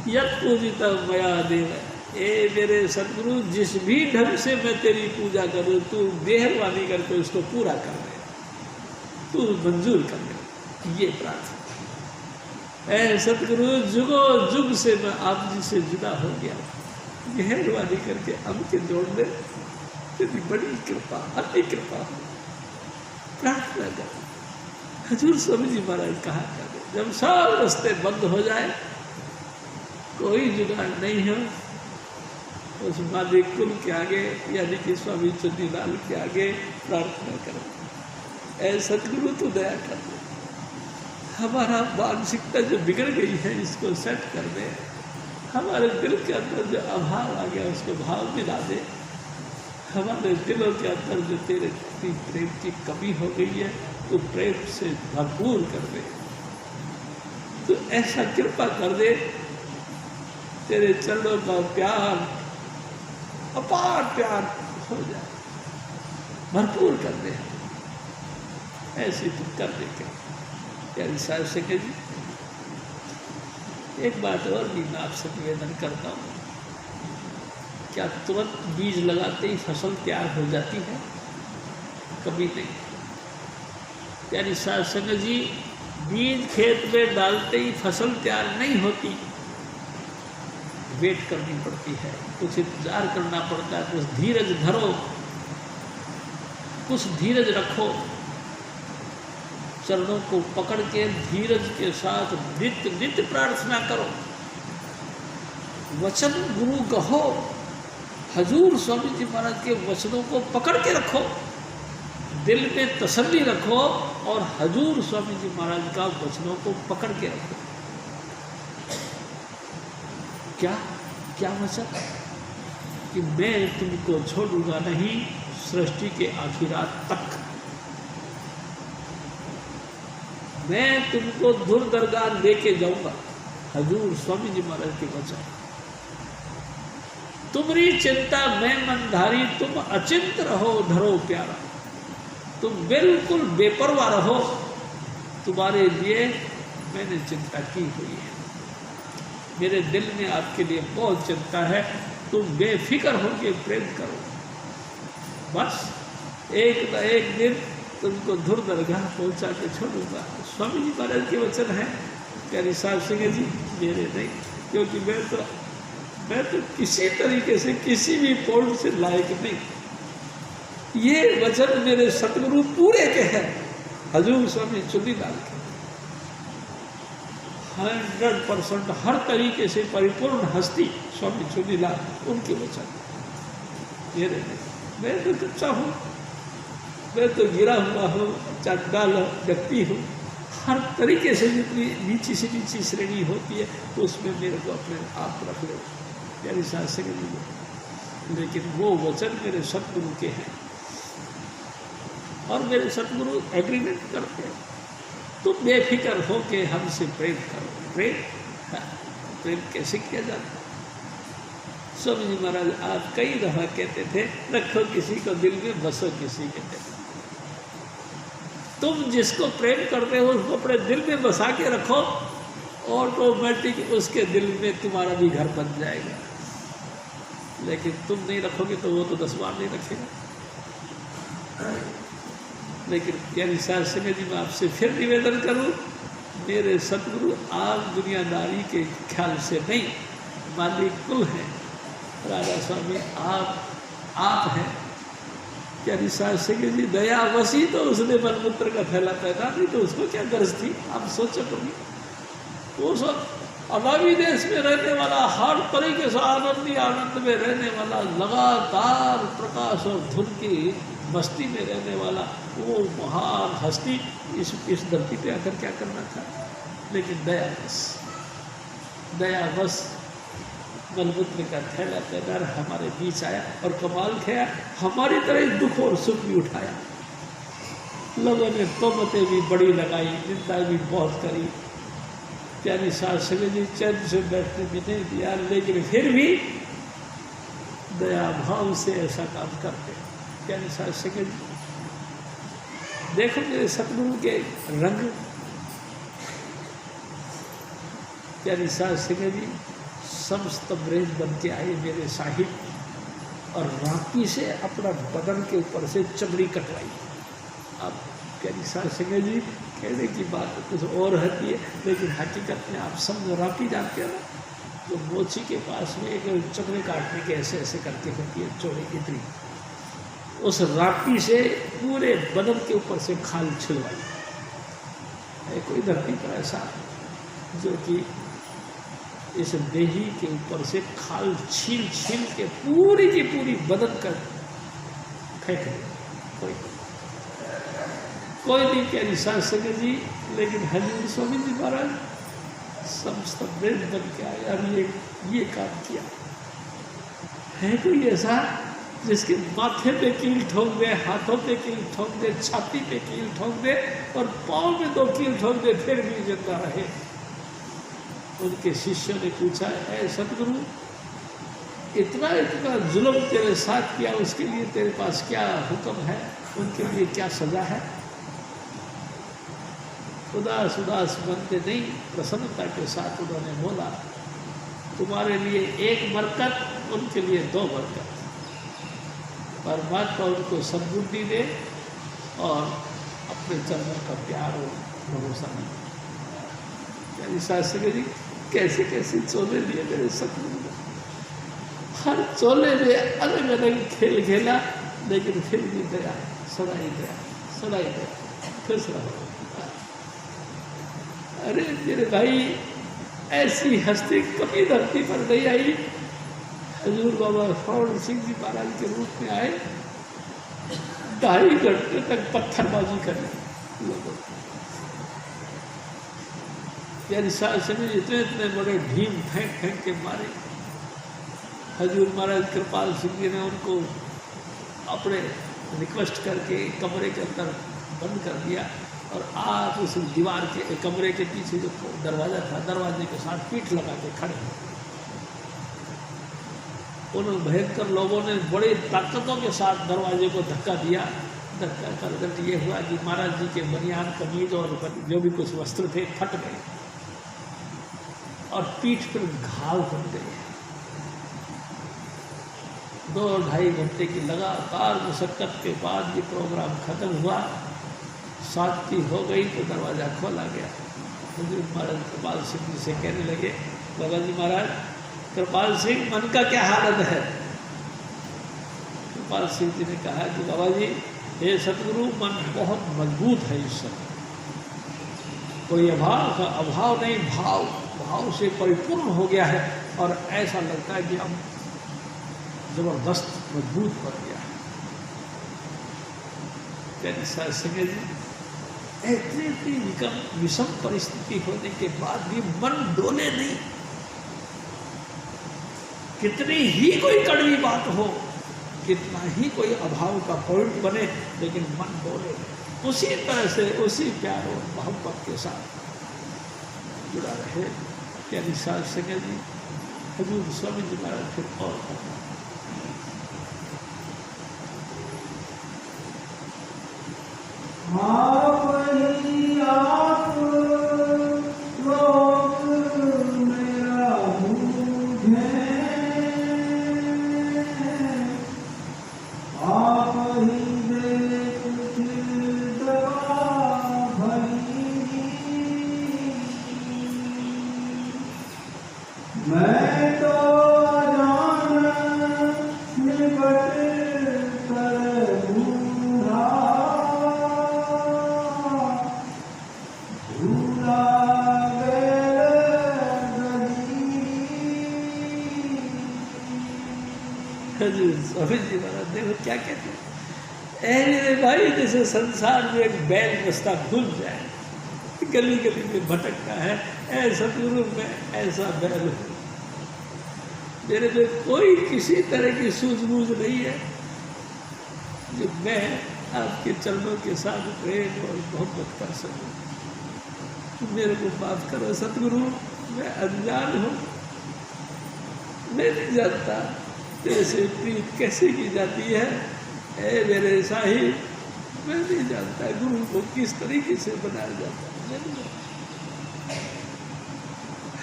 यत् पूजिता मया देव, ए मेरे सदगुरु, जिस भी ढंग से मैं तेरी पूजा करूँ, तू मेहरबानी करके उसको पूरा कर दे, तू मंजूर कर दे, ये प्रार्थना। ऐ सदगुरु, जुगो जुग से मैं आप जी से जुदा हो गया, मेहरबानी करके हमके जोड़ दे, तेरी बड़ी कृपा, अति कृपा हो, प्रार्थना कर। हजूर स्वामी जी महाराज कहा करते, जब सब रास्ते बंद हो जाए, कोई जुगाड़ नहीं हो, उस मालिक कुल के आगे यानी कि स्वामी चुन्नीलाल के आगे प्रार्थना करो। ऐ सदगुरु तू दया कर दे, हमारा मानसिकता जो बिगड़ गई है इसको सेट कर दे, हमारे दिल के अंदर जो अभाव आ गया उसको भाव मिला दे, हमारे दिलों के अंदर जो तेरे प्रति प्रेम की कमी हो गई है तो प्रेम से भरपूर कर दे। तो ऐसा कृपा कर दे, तेरे चरणों का प्यार, अपार प्यार हो जाए, भरपूर कर दे, ऐसे तुम कर दे के प्यारी शासक जी। एक बात और भी मैं आपसे निवेदन करता हूँ, क्या तुरंत बीज लगाते ही फसल तैयार हो जाती है? कभी नहीं। प्यारी शासक जी, बीज खेत में डालते ही फसल तैयार नहीं होती, वेट करनी पड़ती है, कुछ इंतजार करना पड़ता है, कुछ धीरज धरो, कुछ धीरज रखो, चरणों को पकड़ के धीरज के साथ नित्य नित्य प्रार्थना करो, वचन गुरु कहो, हजूर स्वामी जी महाराज के वचनों को पकड़ के रखो, दिल में तसल्ली रखो और हजूर स्वामी जी महाराज का वचनों को पकड़ के रखो। क्या वचन? कि मैं तुमको छोड़ूंगा नहीं सृष्टि के आखिरात तक, मैं तुमको दूर दरगाह लेके जाऊंगा, हजूर स्वामी जी महाराज के वचन। तुम्हारी चिंता मैं मनधारी, तुम अचिंत रहो धरो प्यारा, तुम बिल्कुल बेपरवाह रहो, तुम्हारे लिए मैंने चिंता की हुई है, मेरे दिल में आपके लिए बहुत चिंता है, तुम बेफिक्र होकर प्रेम करो, बस एक न एक दिन तुमको धुर दरगाह पहुँचा के छोड़ूंगा। स्वामी जी महाराज के वचन है, प्यारी साहब सिंह जी, मेरे नहीं, क्योंकि मैं तो किसी तरीके से किसी भी पॉइंट से लायक नहीं। ये वचन मेरे सतगुरु पूरे के हैं, हजूर स्वामी चुनीलाल के, 100% हर तरीके से परिपूर्ण हस्ती स्वामी चुनीलाल, उनके वचन मेरे नहीं। मैं तो कच्चा हूँ, मैं तो गिरा हुआ हूँ, चंडाल व्यक्ति हूँ, हर तरीके से जितनी नीची से नीची श्रेणी होती है तो उसमें मेरे को अपने आप रख लो, प्यारी साहब से नहीं। लेकिन वो वचन मेरे सतगुरु के हैं और मेरे सतगुरु एग्रीमेंट करते हैं, तुम बेफिक्र हो के हमसे प्रेम करो। प्रेम कैसे किया जाता है? स्वामी जी महाराज आप कई दफा कहते थे, रखो किसी को दिल में, बसो किसी के दिल। तुम जिसको प्रेम करते हो उसको अपने दिल में बसा के रखो, ऑटोमेटिक उसके दिल में तुम्हारा भी घर बन जाएगा। लेकिन तुम नहीं रखोगे तो वो तो 10 बार नहीं रखेगा। लेकिन प्यारी साहब सिंह जी, मैं आपसे फिर निवेदन करूं, मेरे सतगुरु आप दुनियादारी के ख्याल से नहीं, मालिक कुल हैं, राजा स्वामी आप हैं। प्यारी साहब सिंह जी, दया वसी तो उसने मलमूत्र का थैला पैदा, नहीं तो उसको क्या गरज थी? आप सोचो कभी, वो सब अभावी देश में रहने वाला, हर तरीके से आनंद में रहने वाला, लगातार प्रकाश और धुन की मस्ती में रहने वाला वो महान हस्ती इस धरती पे आकर क्या करना था? लेकिन दया बस मलमूत्र का थैला पैदार हमारे बीच आया और कमाल किया, हमारी तरह दुख और सुख भी उठाया। लोगों ने तोमतें भी बड़ी लगाई, निंदा भी बहुत करी, प्यारी साहब सिंह जी चैन से बैठने भी नहीं दिया, लेकिन फिर भी दया भाव से ऐसा काम करते। प्यारी साहब सिंह जी, देखो मेरे सतगुरु के रंग। प्यारी साहब सिंह जी समस्त ब्रेज बन के आए मेरे साहिब, और राखी से अपना बदन के ऊपर से चमड़ी कटवाई। अब प्यारी साहब सिंह जी, कहने की बात कुछ और होती है, लेकिन हकीकत में आप समझो, राखी जानते हो ना, जो मोची के पास में एक चमड़े काटने के ऐसे ऐसे करके होती है, चौड़ी इतनी, उस राखी से पूरे बदन के ऊपर से खाल छिलवाई है। कोई धरती पर ऐसा जो कि इस देही के ऊपर से खाल छील छील के पूरी की पूरी बदन कर फेंक दे, कोई नहीं प्यारी साहब सिंह जी। लेकिन हजूर स्वामी जी महाराज समस्त ब्रेज बन के आए और ये काम किया है। कोई ऐसा जिसके माथे पे कील ठोक दे, हाथों पे कील ठोक दे, छाती पे कील ठोक दे और पाँव में 2 कील ठोक दे, फिर भी जिंदा रहे? उनके शिष्यों ने पूछा, ऐ सतगुरु, इतना जुल्म तेरे साथ किया, उसके लिए तेरे पास क्या हुक्म है? उनके लिए क्या सजा है? उदास उदास बनते नहीं, प्रसन्नता के साथ उन्होंने बोला, तुम्हारे लिए 1 बरकत, उनके लिए 2 बरकत। परमात्मा उनको सद्बुद्धि दे और अपने चरणों का प्यार और भरोसा नहीं। प्यारी साहब सिंह जी, कैसे कैसे चोले लिए मेरे सतगुरु ने, हर चोले में अलग अलग खेल खेला, लेकिन फिर भी दया, सदाई दया, सदाई दया, खुश रहो। अरे मेरे भाई, ऐसी हस्ती कभी धरती पर नहीं आई। हजूर बाबा फौड़ सिंह जी महाराज के रूप में आए, 2.5 घंटे तक पत्थरबाजी करने लोगों। प्यारी साहब से इतने बड़े ढीम फेंक के मारे। हजूर महाराज कृपाल सिंह जी ने उनको अपने रिक्वेस्ट करके कमरे के अंदर बंद कर दिया और आप उस दीवार के कमरे के पीछे जो दरवाज़ा था, दरवाजे के साथ पीठ लगा के खड़े। उन भयंकर लोगों ने बड़ी ताकतों के साथ दरवाजे को धक्का दिया। तक का रिजल्ट ये हुआ कि महाराज जी के बनियान कमीज और जो भी कुछ वस्त्र थे फट गए और पीठ पर घाव बन गए। 2-2.5 घंटे की लगातार मुशक्कत के बाद ये प्रोग्राम खत्म हुआ। शांति हो गई तो दरवाज़ा खोला गया। हजूर महाराज कृपाल सिंह जी से कहने लगे, बाबा जी महाराज, कृपाल सिंह मन का क्या हालत है? कृपाल सिंह जी ने कहा कि बाबा जी, ये सतगुरु मन बहुत मजबूत है इस समय, कोई अभाव का अभाव नहीं, भाव से परिपूर्ण हो गया है और ऐसा लगता है कि अब जबरदस्त मजबूत बन गया है। कैसा सिंह जी, इतनी विषम परिस्थिति होने के बाद भी मन डोले नहीं। कितनी ही कोई कड़वी बात हो, कितना ही कोई अभाव का पॉइंट बने, लेकिन मन डोले उसी तरह से उसी प्यार और मोहब्बत के साथ जुड़ा रहे। क्या निसार सिंह जी, हजूर स्वामी जी महाराज फिर और आप लोग मेरा बूझे, आप ही दे कुछ दवा भरी, मैं तो अजान निपट कर बूढ़ा, स्वामी जी महाराज देखो क्या कहते हैं, मेरे भाई जैसे संसार में एक बैल रास्ता भूल जाए, गली गली में भटकता है, ऐसा सतगुरु में ऐसा बैल हूँ। मेरे में कोई किसी तरह की सूझबूझ नहीं है जो मैं आपके चरणों के साथ प्रेम और मोहब्बत कर सकूं। तो मेरे को माफ करो सतगुरु, मैं अनजान हूँ, मैं नहीं जानता तेरे से प्रीत कैसे की जाती है। ऐ मेरे साहिब, मैं नहीं जानता गुरु को किस तरीके से बनाया जाता है।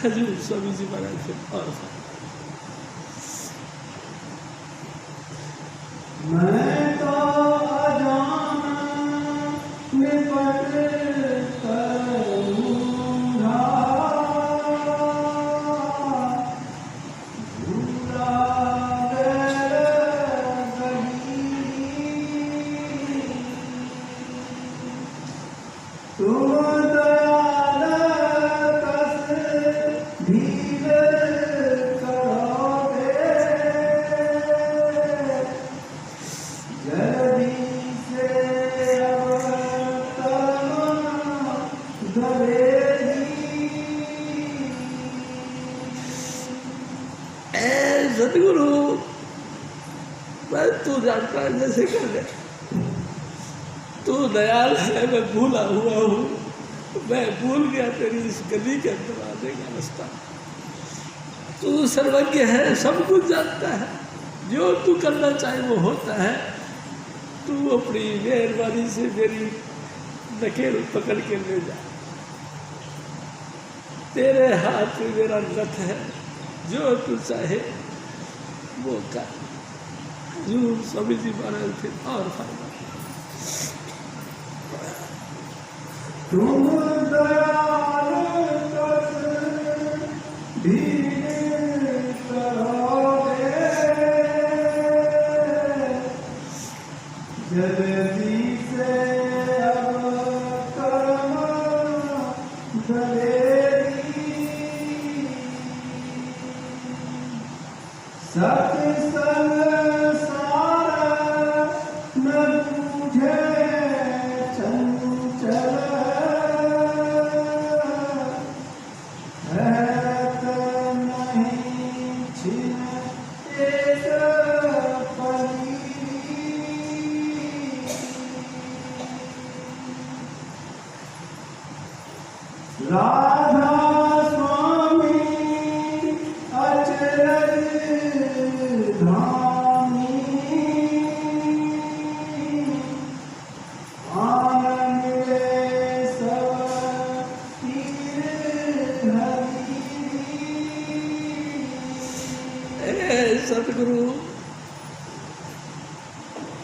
हजूर स्वामी जी महाराज फिर और मैं तो अजान निपट करूँगा, तुम दयाल कस धीरे करोगे, जल्दी से अब तम धरेगी। ऐ सतगुरु, मैं तू जानता है जैसे कर दे, तू दयाल है, मैं भूला हुआ हूँ, मैं भूल गया तेरी इस गली के अंदर आने का रास्ता। तू सर्वज्ञ है, सब कुछ जानता है, जो तू करना चाहे वो होता है। तू अपनी मेहरबानी से मेरी नकेल पकड़ के ले जा, तेरे हाथ में मेरा रथ है, जो तू चाहे वो कर। हजूर स्वामी जी महाराज फिर और फरमा, तुम दयाल कस धीरे करोगे, जल्दी से अब कर्म धरेगी। सत्संग सार न बूझे चंचल, रहत नहीं छिन एक पली। राधा स्वामी अचरज धामी,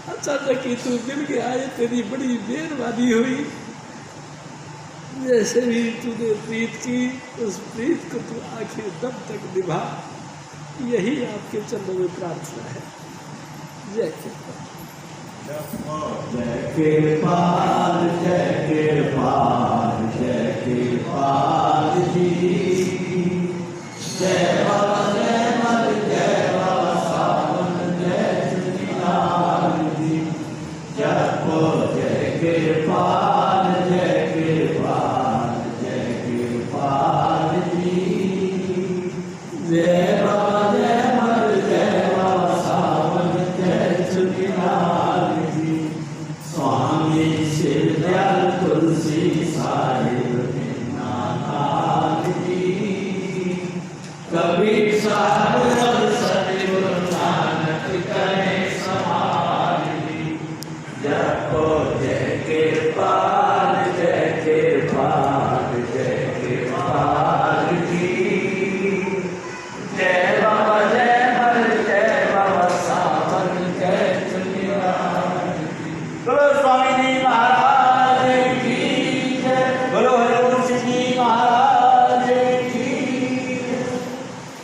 अचानक ही तू मिल गया, ये तेरी बड़ी मेहरबानी हुई। जैसे भी तूने प्रीत की, उस प्रीत को तू आखिर दम तक निभा, यही आपके चरणों में प्रार्थना है। जय कृपा। जय कृपाल, जय कृपाल, जय कृपाल जी। जय बाबा जय मल, जय बाबा सावन, जय चुनिलाल जी। जपो जय कृपाल, जय कृपाल, जय कृपाल जी। जय बाबा जय मल, जय बाबा सावन, जय चुनिलाल जी। स्वामी शिवदयाल तुलसी साहिब नाथ जी। कबीर साहब